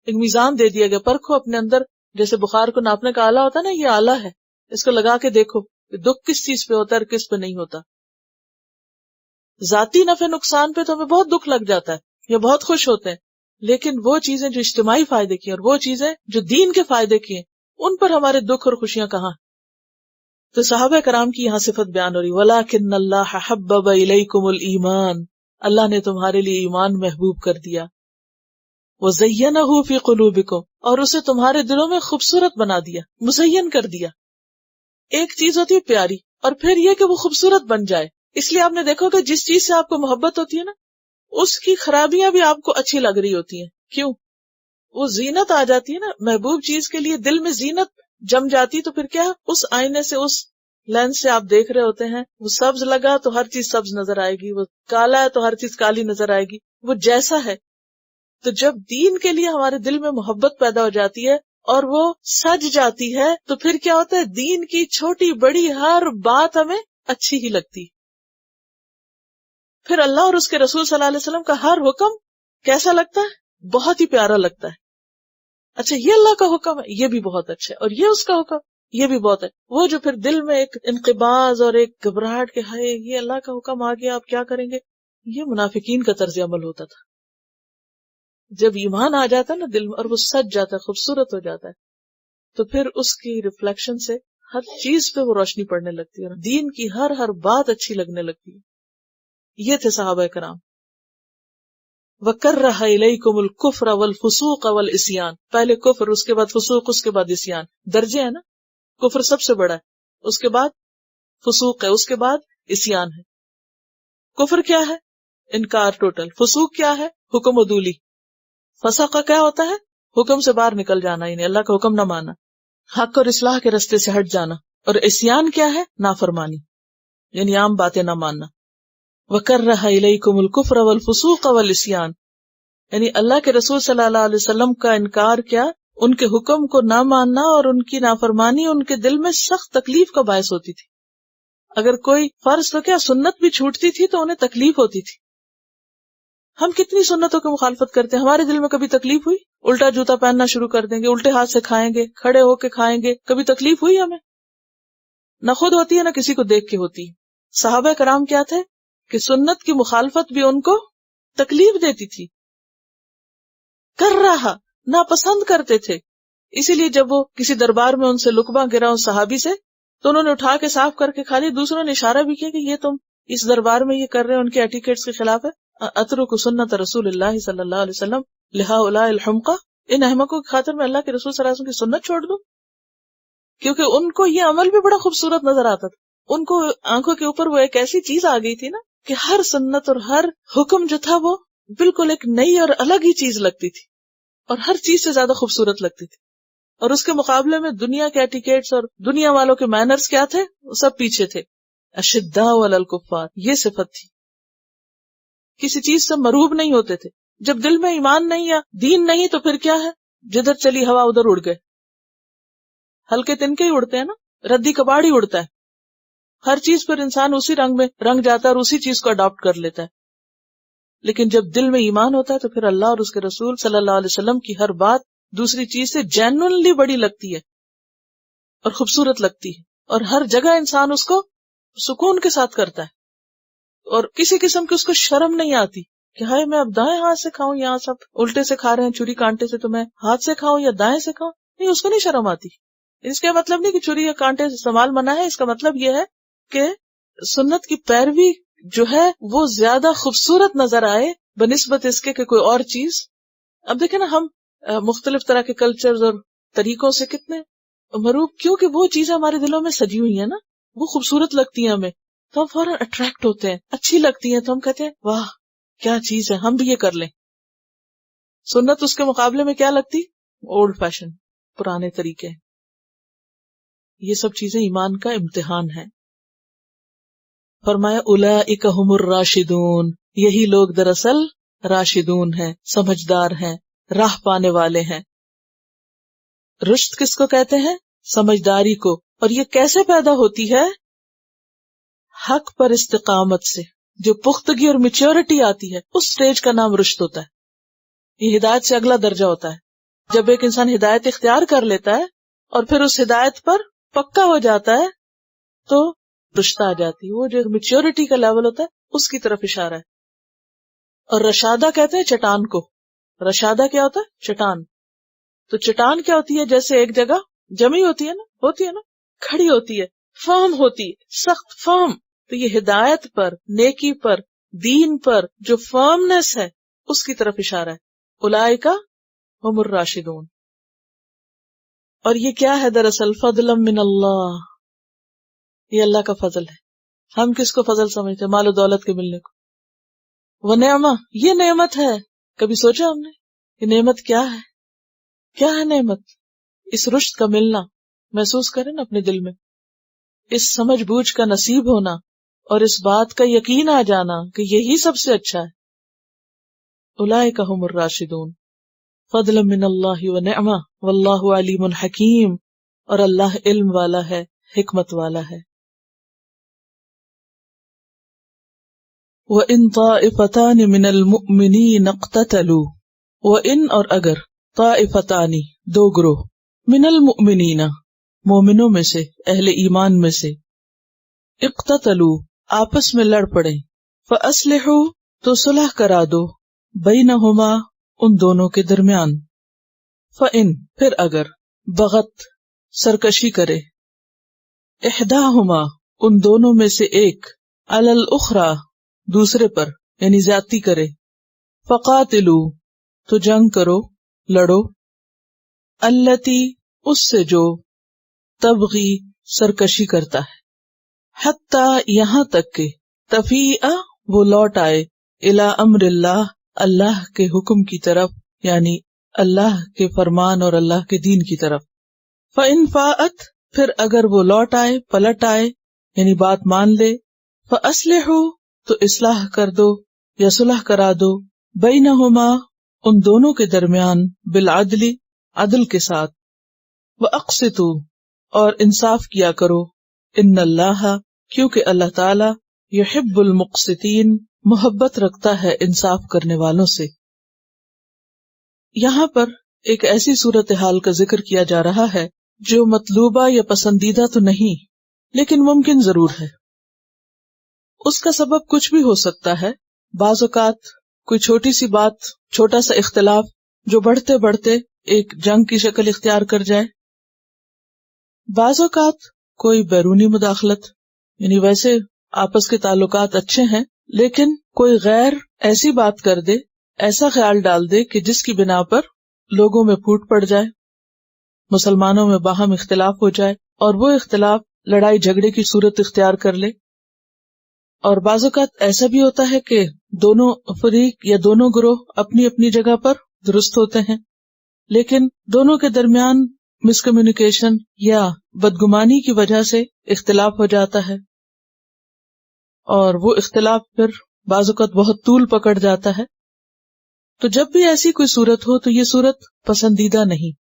ایک میزان دے دیا گیا. پرکھو اپنے اندر، جیسے بخار کو ناپنے کا آلہ ہوتا ہے نا، یہ آلہ ہے، اس کو لگا کے دیکھو کہ دکھ کس چیز پہ ہوتا ہے اور کس پہ نہیں ہوتا. ذاتی نفع نقصان پہ تو ہمیں بہت دکھ لگ جاتا ہے یا بہت خوش ہوتے ہیں، لیکن وہ چیزیں جو اجتماعی فائدے کی ہیں اور وہ چیزیں جو دین کے فائدے کی ہیں ان پر ہمارے دکھ اور خوشیاں کہاں؟ تو صحابہ کرام کی یہاں صفت بیان ہو رہی، وَلَٰكِنَّ اللَّهَ حَبَّبَ إِلَيْكُمُ الْإِيمَانَ، اللہ نے تمہارے لیے ایمان محبوب کر دیا. وَزَيَّنَهُ فِي قُلُوبِكُمْ، اور اسے تمہارے دلوں میں خوبصورت بنا دیا، مزین کر دیا. ایک چیز ہوتی ہے پیاری اور پھر یہ کہ وہ خوبصورت بن جائے. اس لیے آپ نے دیکھو کہ جس چیز سے آپ کو محبت ہوتی ہے نا اس کی خرابیاں بھی آپ کو اچھی لگ رہی ہوتی ہیں. کیوں؟ وہ زینت آ جاتی ہے نا، محبوب چیز کے لیے دل میں زینت جم جاتی، تو پھر کیا اس آئینے سے، اس لینس سے آپ دیکھ رہے ہوتے ہیں. وہ سبز لگا تو ہر چیز سبز نظر آئے گی، وہ کالا ہے تو ہر چیز کالی نظر آئے گی، وہ جیسا ہے. تو جب دین کے لیے ہمارے دل میں محبت پیدا ہو جاتی ہے اور وہ سج جاتی ہے تو پھر کیا ہوتا ہے، دین کی چھوٹی بڑی ہر بات ہمیں اچھی ہی لگتی. پھر اللہ اور اس کے رسول صلی اللہ علیہ وسلم کا ہر حکم کیسا لگتا ہے؟ بہت ہی پیارا لگتا ہے. اچھا یہ اللہ کا حکم ہے، یہ بھی بہت اچھا ہے، اور یہ اس کا حکم، یہ بھی بہت ہے. وہ جو پھر دل میں ایک انقباض اور ایک گھبراہٹ کہ ہائے یہ اللہ کا حکم آ گیا، آپ کیا کریں گے، یہ منافقین کا طرز عمل ہوتا تھا. جب ایمان آ جاتا ہے نا دل میں اور وہ سج جاتا ہے، خوبصورت ہو جاتا ہے، تو پھر اس کی ریفلیکشن سے ہر چیز پہ وہ روشنی پڑنے لگتی ہے اور دین کی ہر بات اچھی لگنے لگتی ہے۔ یہ تھے صحابہ کرام۔ وَكَرَّهَ إِلَيْكُمُ الْكُفْرَ وَالْفُسُوقَ وَالْعِصْيَانَ، پہلے کفر، اس کے بعد فسوق، اس کے بعد عصیان، درجے ہیں نا، کفر سب سے بڑا ہے، اس کے بعد فسوق ہے، اس کے بعد عصیان ہے۔ کفر کیا ہے؟ انکار ٹوٹل۔ فسوق کیا ہے؟ حکم عدولی۔ فسق کیا ہوتا ہے؟ حکم سے باہر نکل جانا، یعنی اللہ کا حکم نہ مانا، حق اور اصلاح کے رستے سے ہٹ جانا۔ اور عصیان کیا ہے؟ نافرمانی، یعنی عام باتیں نہ ماننا۔ وَكَرَّهَ إِلَيْكُمُ الْكُفْرَ وَالْفُسُوقَ وَالْعِصْيَانَ، یعنی اللہ کے رسول صلی اللہ علیہ وسلم کا انکار کیا، ان کے حکم کو نہ ماننا اور ان کی نافرمانی ان کے دل میں سخت تکلیف کا باعث ہوتی تھی۔ اگر کوئی فرض تو کیا سنت بھی چھوٹتی تھی تو انہیں تکلیف ہوتی تھی۔ ہم کتنی سنتوں کی مخالفت کرتے ہیں، ہمارے دل میں کبھی تکلیف ہوئی؟ الٹا جوتا پہننا شروع کر دیں گے، الٹے ہاتھ سے کھائیں گے، کھڑے ہو کے کھائیں گے، کبھی تکلیف ہوئی ہمیں؟ نہ خود ہوتی ہے نہ کسی کو دیکھ کے ہوتی ہے۔ صحابہ کرام کیا تھے کہ سنت کی مخالفت بھی ان کو تکلیف دیتی تھی، کر رہا ناپسند کرتے تھے۔ اسی لیے جب وہ کسی دربار میں ان سے لقمہ گرا اس صحابی سے تو انہوں نے اٹھا کے صاف کر کے کھا لی، دوسروں نے اشارہ بھی کیا کہ یہ تم اس دربار میں یہ کر رہے ہیں، ان کے ایٹیکیٹس کے خلاف ہے۔ اترک سنت رسول اللہ صلی اللہ علیہ وسلم لہؤلاء الحمقى، ان احمقوں کی خاطر میں اللہ کے رسول صلی اللہ علیہ وسلم کی سنت چھوڑ دوں؟ کیونکہ ان کو یہ عمل بھی بڑا خوبصورت نظر آتا تھا، ان کو آنکھوں کے اوپر وہ ایک ایسی چیز آ گئی تھی نا کہ ہر سنت اور ہر حکم جو تھا وہ بالکل ایک نئی اور الگ ہی چیز لگتی تھی اور ہر چیز سے زیادہ خوبصورت لگتی تھی۔ اور اس کے مقابلے میں دنیا کے ایٹیکیٹس اور دنیا والوں کے مینرز کیا تھے؟ وہ سب پیچھے تھے۔ اشداء علی الکفار، یہ صفت تھی۔ کسی چیز سے مروب نہیں ہوتے تھے۔ جب دل میں ایمان نہیں یا دین نہیں تو پھر کیا ہے؟ جدھر چلی ہوا ادھر اڑ گئے۔ ہلکے تنکے ہی اڑتے ہیں نا، ردی کباڑ ہی اڑتا ہے۔ ہر چیز پر انسان اسی رنگ میں رنگ جاتا ہے اور اسی چیز کو اڈاپٹ کر لیتا ہے۔ لیکن جب دل میں ایمان ہوتا ہے تو پھر اللہ اور اس کے رسول صلی اللہ علیہ وسلم کی ہر بات دوسری چیز سے جینوئنلی بڑی لگتی ہے اور خوبصورت لگتی ہے، اور ہر جگہ انسان اس کو سکون کے ساتھ کرتا ہے اور کسی قسم کی اس کو شرم نہیں آتی کہ ہائے میں اب دائیں ہاتھ سے کھاؤں، یہاں سب الٹے سے کھا رہے ہیں چھری کانٹے سے، تو میں ہاتھ سے کھاؤں یا دائیں سے کھاؤں؟ نہیں، اس کو نہیں شرم آتی۔ اس کا مطلب نہیں کہ چھری یا کانٹے سے استعمال منع ہے، اس کا مطلب یہ ہے کہ سنت کی پیروی جو ہے وہ زیادہ خوبصورت نظر آئے بنسبت اس کے کہ کوئی اور چیز۔ اب دیکھیں نا، ہم مختلف طرح کے کلچرز اور طریقوں سے کتنے مروب، کیونکہ وہ چیزیں ہمارے دلوں میں سجی ہوئی ہیں نا، وہ خوبصورت لگتی ہیں ہمیں تو ہم فوراً اٹریکٹ ہوتے ہیں، اچھی لگتی ہیں تو ہم کہتے ہیں واہ کیا چیز ہے، ہم بھی یہ کر لیں۔ سنت اس کے مقابلے میں کیا لگتی؟ اولڈ فیشن، پرانے طریقے۔ یہ سب چیزیں ایمان کا امتحان ہے۔ فرمایا اولئک ھم الراشدون، یہی لوگ دراصل راشدون ہیں، سمجھدار ہیں، راہ پانے والے ہیں۔ رشد کس کو کہتے ہیں؟ سمجھداری کو۔ اور یہ کیسے پیدا ہوتی ہے؟ حق پر استقامت سے، جو پختگی اور میچورٹی آتی ہے اس سٹیج کا نام رشد ہوتا ہے۔ یہ ہدایت سے اگلا درجہ ہوتا ہے۔ جب ایک انسان ہدایت اختیار کر لیتا ہے اور پھر اس ہدایت پر پکا ہو جاتا ہے تو رشد آ جاتی ہے، وہ جو میچورٹی کا لیول ہوتا ہے اس کی طرف اشارہ ہے۔ اور رشادہ کہتے ہیں چٹان کو۔ رشادہ کیا ہوتا ہے؟ چٹان۔ تو چٹان کیا ہوتی ہے؟ جیسے ایک جگہ جمی ہوتی ہے نا، کھڑی ہوتی ہے، فرم ہوتی ہے، سخت فرم۔ تو یہ ہدایت پر، نیکی پر، دین پر جو فرمنس ہے اس کی طرف اشارہ ہے۔ اولئک ھم الراشدون۔ اور یہ کیا ہے دراصل؟ فضلا من اللہ، یہ اللہ کا فضل ہے۔ ہم کس کو فضل سمجھتے ہیں؟ مال و دولت کے ملنے کو۔ وہ نعمہ، یہ نعمت ہے۔ کبھی سوچا ہم نے یہ نعمت کیا ہے؟ کیا ہے نعمت؟ اس رشد کا ملنا، محسوس کریں نا اپنے دل میں، اس سمجھ بوجھ کا نصیب ہونا اور اس بات کا یقین آ جانا کہ یہی سب سے اچھا ہے۔ اولئک ھم الراشدون فضلا من اللہ ونعمہ واللہ علیم حکیم، اور اللہ علم والا ہے، حکمت والا ہے۔ وَإِن طَائِفَتَانِ مِنَ الْمُؤْمِنِينَ اقْتَتَلُوا، وَإِن اور اگر، طائفتان دو گروہ، من المؤمنین مومنوں میں سے، اہل ایمان میں سے، اقتتلوا آپس میں لڑ پڑے، فَأَصْلِحُوا تو صلح کرا دو، بینہما ان دونوں کے درمیان، فَإِن پھر اگر، بغت سرکشی کرے، احداہما ان دونوں میں سے ایک، علی الاخری دوسرے پر یعنی زیادتی کرے، فقاتلو تو جنگ کرو، لڑو، التی اس سے جو، تبغی سرکشی کرتا ہے، حتی یہاں تک کہ، تفیء وہ لوٹ آئے، الی امر اللہ اللہ کے حکم کی طرف، یعنی اللہ کے فرمان اور اللہ کے دین کی طرف، فإن فاءت پھر اگر وہ لوٹ آئے، پلٹ آئے یعنی بات مان لے، فأصلحوا تو اصلاح کر دو یا صلح کرا دو، بینہما ان دونوں کے درمیان، بالعدل عدل کے ساتھ، واقسطوا اور انصاف کیا کرو، ان اللہ کیونکہ اللہ تعالی یحب المقسطین محبت رکھتا ہے انصاف کرنے والوں سے۔ یہاں پر ایک ایسی صورتحال کا ذکر کیا جا رہا ہے جو مطلوبہ یا پسندیدہ تو نہیں لیکن ممکن ضرور ہے۔ اس کا سبب کچھ بھی ہو سکتا ہے، بعض اوقات کوئی چھوٹی سی بات، چھوٹا سا اختلاف جو بڑھتے بڑھتے ایک جنگ کی شکل اختیار کر جائے، بعض اوقات کوئی بیرونی مداخلت، یعنی ویسے آپس کے تعلقات اچھے ہیں لیکن کوئی غیر ایسی بات کر دے، ایسا خیال ڈال دے کہ جس کی بنا پر لوگوں میں پھوٹ پڑ جائے، مسلمانوں میں باہم اختلاف ہو جائے اور وہ اختلاف لڑائی جھگڑے کی صورت اختیار کر لے۔ اور بعض اوقات ایسا بھی ہوتا ہے کہ دونوں فریق یا دونوں گروہ اپنی اپنی جگہ پر درست ہوتے ہیں لیکن دونوں کے درمیان مس کمیونیکیشن یا بدگمانی کی وجہ سے اختلاف ہو جاتا ہے، اور وہ اختلاف پھر بعض اوقات بہت طول پکڑ جاتا ہے۔ تو جب بھی ایسی کوئی صورت ہو تو یہ صورت پسندیدہ نہیں،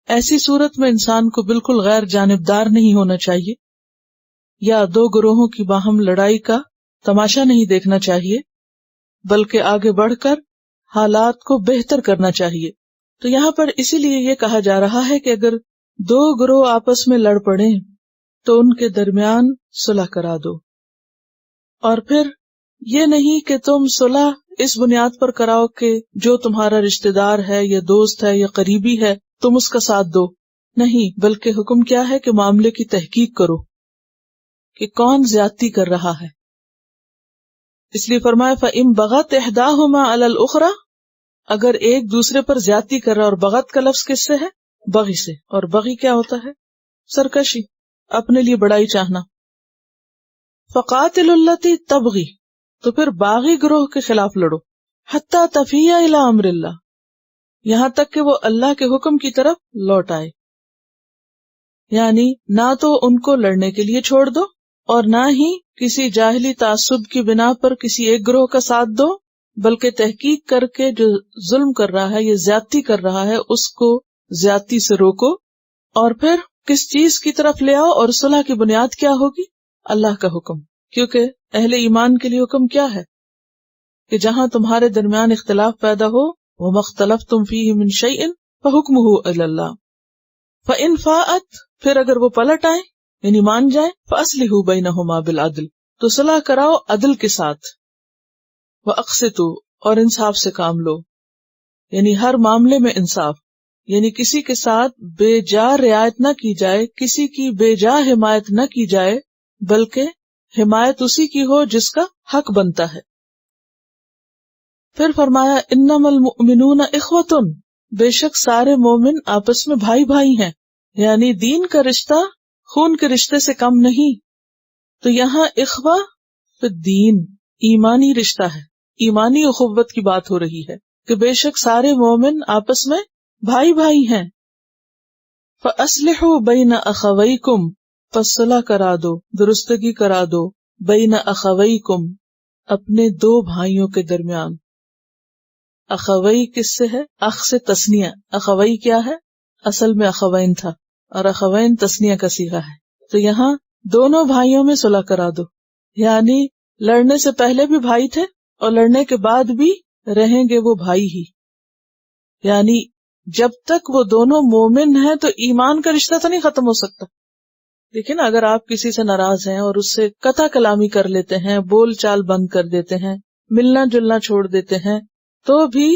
ایسی صورت میں انسان کو بالکل غیر جانبدار نہیں ہونا چاہیے یا دو گروہوں کی باہم لڑائی کا تماشا نہیں دیکھنا چاہیے، بلکہ آگے بڑھ کر حالات کو بہتر کرنا چاہیے۔ تو یہاں پر اسی لیے یہ کہا جا رہا ہے کہ اگر دو گروہ آپس میں لڑ پڑیں تو ان کے درمیان صلح کرا دو، اور پھر یہ نہیں کہ تم صلح اس بنیاد پر کراؤ کہ جو تمہارا رشتہ دار ہے یا دوست ہے یا قریبی ہے تم اس کا ساتھ دو، نہیں، بلکہ حکم کیا ہے کہ معاملے کی تحقیق کرو کہ کون زیادتی کر رہا ہے۔ اس لیے فرمایا فَإِن بَغَتْ إِحْدَاهُمَا عَلَى الْأُخْرَى، اگر ایک دوسرے پر زیادتی کر رہا، اور بغت کا لفظ کس سے ہے؟ بغی سے، اور بغی کیا ہوتا ہے؟ سرکشی، اپنے لیے بڑائی چاہنا۔ فَقَاتِلُوا الَّتِي تَبْغِي تو پھر باغی گروہ کے خلاف لڑو، حَتَّى تَفِيَّ إِلَى أَمْرِ اللَّهِ یہاں تک کہ وہ اللہ کے حکم کی طرف لوٹ آئے، یعنی نہ تو ان کو لڑنے کے لیے چھوڑ دو اور نہ ہی کسی جاہلی تعصب کی بنا پر کسی ایک گروہ کا ساتھ دو، بلکہ تحقیق کر کے جو ظلم کر رہا ہے یا زیادتی کر رہا ہے اس کو زیادتی سے روکو، اور پھر کس چیز کی طرف لے آؤ، اور صلح کی بنیاد کیا ہوگی؟ اللہ کا حکم، کیونکہ اہل ایمان کے لیے حکم کیا ہے کہ جہاں تمہارے درمیان اختلاف پیدا ہو، وَمَا اخْتَلَفْتُمْ فِيهِ مِنْ شَيْءٍ فَحُكْمُهُ إِلَى اللَّهِ فَإِنْ فَاءَتْ پھر اگر وہ پلٹ آئے یعنی مان جائے، فَأَصْلِحُوا بَيْنَهُمَا بِالْعَدْلِ تو صلح کراؤ عدل کے ساتھ، وَأَقْسِطُوا اور انصاف سے کام لو، یعنی ہر معاملے میں انصاف، یعنی کسی کے ساتھ بے جا رعایت نہ کی جائے، کسی کی بے جا حمایت نہ کی جائے، بلکہ حمایت اسی کی ہو جس کا حق بنتا ہے۔ پھر فرمایا انما المؤمنون اخوۃ بے شک سارے مومن آپس میں بھائی بھائی ہیں، یعنی دین کا رشتہ خون کے رشتے سے کم نہیں۔ تو یہاں اخوہ پھر دین ایمانی رشتہ ہے، ایمانی اخوت کی بات ہو رہی ہے کہ بے شک سارے مومن آپس میں بھائی بھائی ہیں۔ فَأَصْلِحُوا بَيْنَ أَخَوَيْكُمْ پس صلح کرا دو، درستگی کرا دو، بین اخویکم اپنے دو بھائیوں کے درمیان۔ اخوی کس سے ہے؟ اخ سے تثنیہ، اخوی کیا ہے؟ اصل میں اخوین تھا اور اخوین تثنیہ کا صیغہ ہے، تو یہاں دونوں بھائیوں میں صلح کرا دو، یعنی لڑنے سے پہلے بھی بھائی تھے اور لڑنے کے بعد بھی رہیں گے وہ بھائی ہی، یعنی جب تک وہ دونوں مومن ہیں تو ایمان کا رشتہ تو نہیں ختم ہو سکتا۔ لیکن اگر آپ کسی سے ناراض ہیں اور اس سے قطع کلامی کر لیتے ہیں، بول چال بند کر دیتے ہیں، ملنا جلنا چھوڑ دیتے ہیں، تو بھی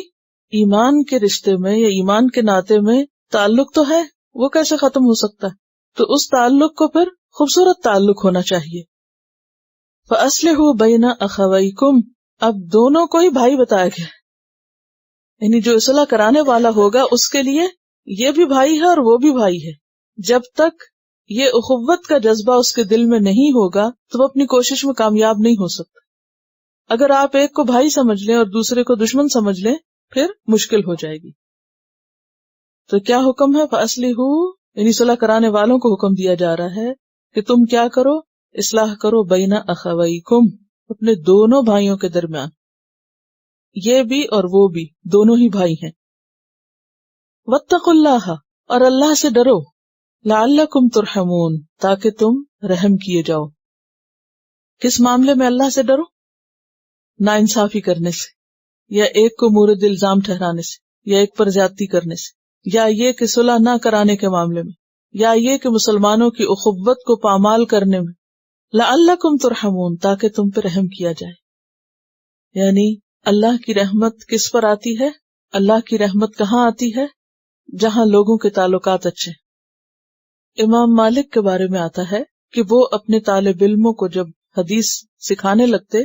ایمان کے رشتے میں یا ایمان کے ناطے میں تعلق تو ہے، وہ کیسے ختم ہو سکتا ہے؟ تو اس تعلق کو پھر خوبصورت تعلق ہونا چاہیے. فَأَصْلِحُوا بَيْنَ أَخَوَيْكُمْ، اب دونوں کو ہی بھائی بتایا گیا، یعنی جو اصلاح کرانے والا ہوگا اس کے لیے یہ بھی بھائی ہے اور وہ بھی بھائی ہے. جب تک یہ اخوت کا جذبہ اس کے دل میں نہیں ہوگا تو وہ اپنی کوشش میں کامیاب نہیں ہو سکتا. اگر آپ ایک کو بھائی سمجھ لیں اور دوسرے کو دشمن سمجھ لیں پھر مشکل ہو جائے گی. تو کیا حکم ہے؟ فَأَصْلِحُوا، یعنی صلح کرانے والوں کو حکم دیا جا رہا ہے کہ تم کیا کرو؟ اصلاح کرو بین اخویکم، اپنے دونوں بھائیوں کے درمیان. یہ بھی اور وہ بھی دونوں ہی بھائی ہیں. واتقوا اللہ، اور اللہ سے ڈرو. لعلکم ترحمون، تاکہ تم رحم کیے جاؤ. کس معاملے میں اللہ سے ڈرو؟ ناانصافی کرنے سے، یا ایک کو مورد الزام ٹھہرانے سے، یا ایک پر زیادتی کرنے سے، یا یہ کہ صلح نہ کرانے کے معاملے میں، یا یہ کہ مسلمانوں کی اخوت کو پامال کرنے میں. لعلکم ترحمون، تاکہ تم پہ رحم کیا جائے. یعنی اللہ کی رحمت کس پر آتی ہے؟ اللہ کی رحمت کہاں آتی ہے؟ جہاں لوگوں کے تعلقات اچھے. امام مالک کے بارے میں آتا ہے کہ وہ اپنے طالب علموں کو جب حدیث سکھانے لگتے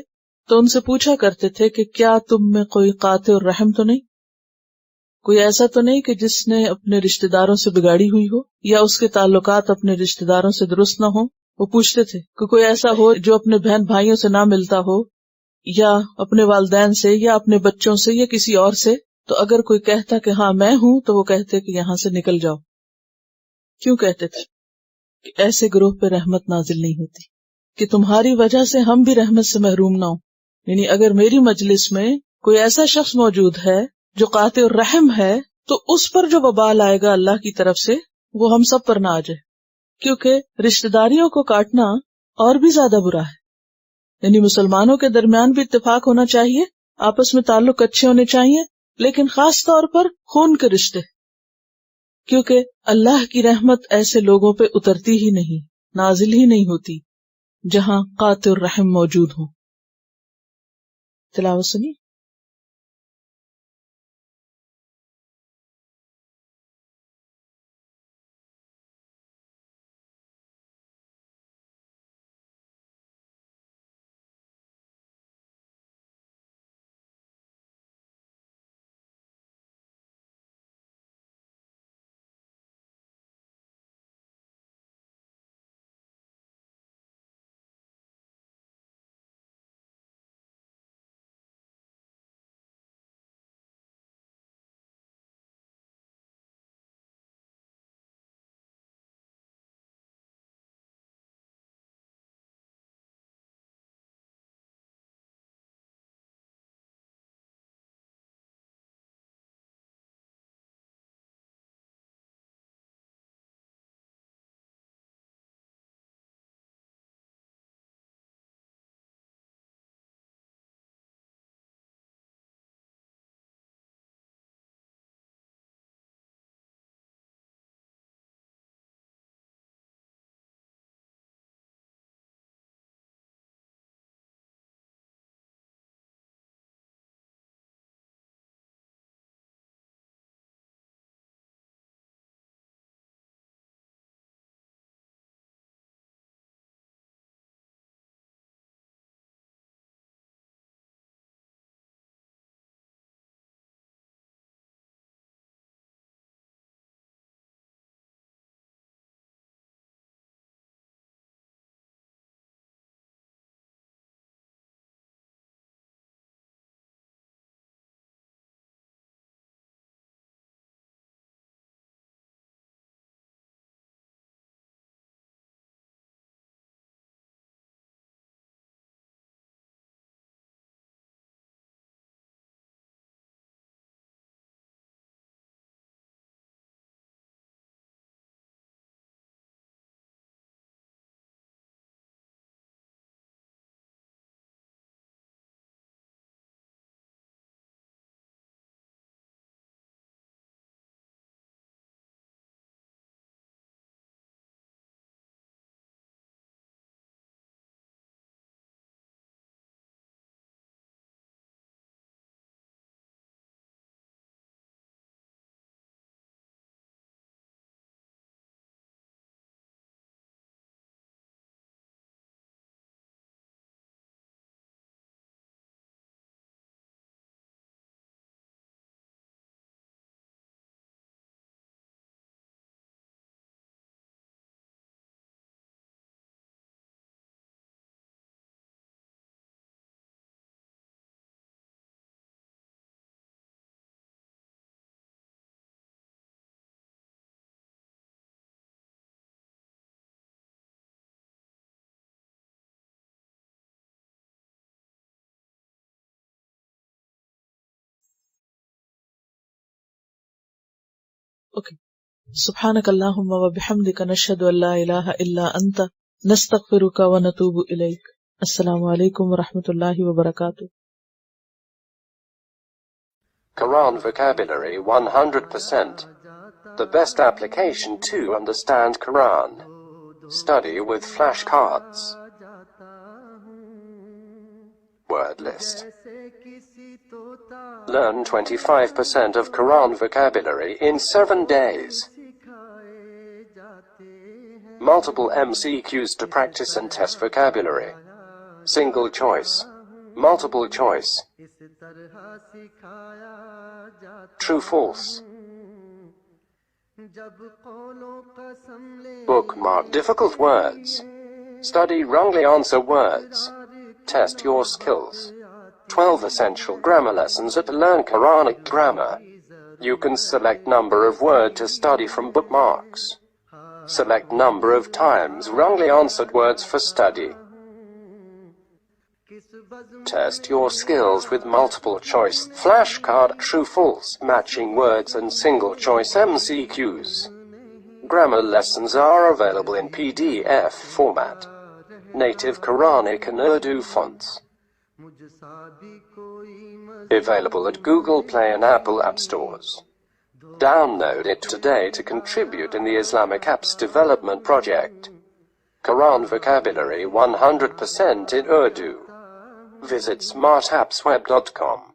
تو ان سے پوچھا کرتے تھے کہ کیا تم میں کوئی قاطع الرحم تو نہیں، کوئی ایسا تو نہیں کہ جس نے اپنے رشتہ داروں سے بگاڑی ہوئی ہو، یا اس کے تعلقات اپنے رشتہ داروں سے درست نہ ہوں. وہ پوچھتے تھے کہ کوئی ایسا ہو جو اپنے بہن بھائیوں سے نہ ملتا ہو، یا اپنے والدین سے، یا اپنے بچوں سے، یا کسی اور سے. تو اگر کوئی کہتا کہ ہاں میں ہوں تو وہ کہتے کہ یہاں سے نکل جاؤ. کیوں کہتے تھے؟ کہ ایسے گروہ پہ رحمت نازل نہیں ہوتی، کہ تمہاری وجہ سے ہم بھی رحمت سے محروم نہ ہوں. یعنی اگر میری مجلس میں کوئی ایسا شخص موجود ہے جو قاطع الرحم ہے تو اس پر جو وبال آئے گا اللہ کی طرف سے وہ ہم سب پر نہ آ جائے. کیونکہ رشتہ داریوں کو کاٹنا اور بھی زیادہ برا ہے. یعنی مسلمانوں کے درمیان بھی اتفاق ہونا چاہیے، آپس میں تعلق اچھے ہونے چاہیے، لیکن خاص طور پر خون کے رشتے، کیونکہ اللہ کی رحمت ایسے لوگوں پہ اترتی ہی نہیں، نازل ہی نہیں ہوتی جہاں قاطع الرحم موجود ہو. تلاوت سنی. Okay. سبحانك اللهم وبحمدك نشهد أن لا إله إلا أنت نستغفرك ونتوب إليك. السلام علیکم ورحمۃ اللہ وبرکاتہ. Quran vocabulary 100%. The best application to understand Quran. Study with flashcards. Word list. Learn 25% of Quran vocabulary in 7 days. Multiple MCQs to practice and test vocabulary. Single choice. Multiple choice. True false. Bookmark difficult words. Study wrongly answer words. Test your skills. 12 essential grammar lessons at Learn Quranic Grammar. You can select number of word to study from bookmarks. Select number of times wrongly answered words for study. Test your skills with multiple choice flashcard, true false, matching words and single choice MCQs. Grammar lessons are available in PDF format. Native Quranic and Urdu fonts. Available at Google Play and Apple App Stores. Download it today to contribute in the Islamic Apps Development Project. Quran vocabulary 100% in Urdu. Visit smartappsweb.com.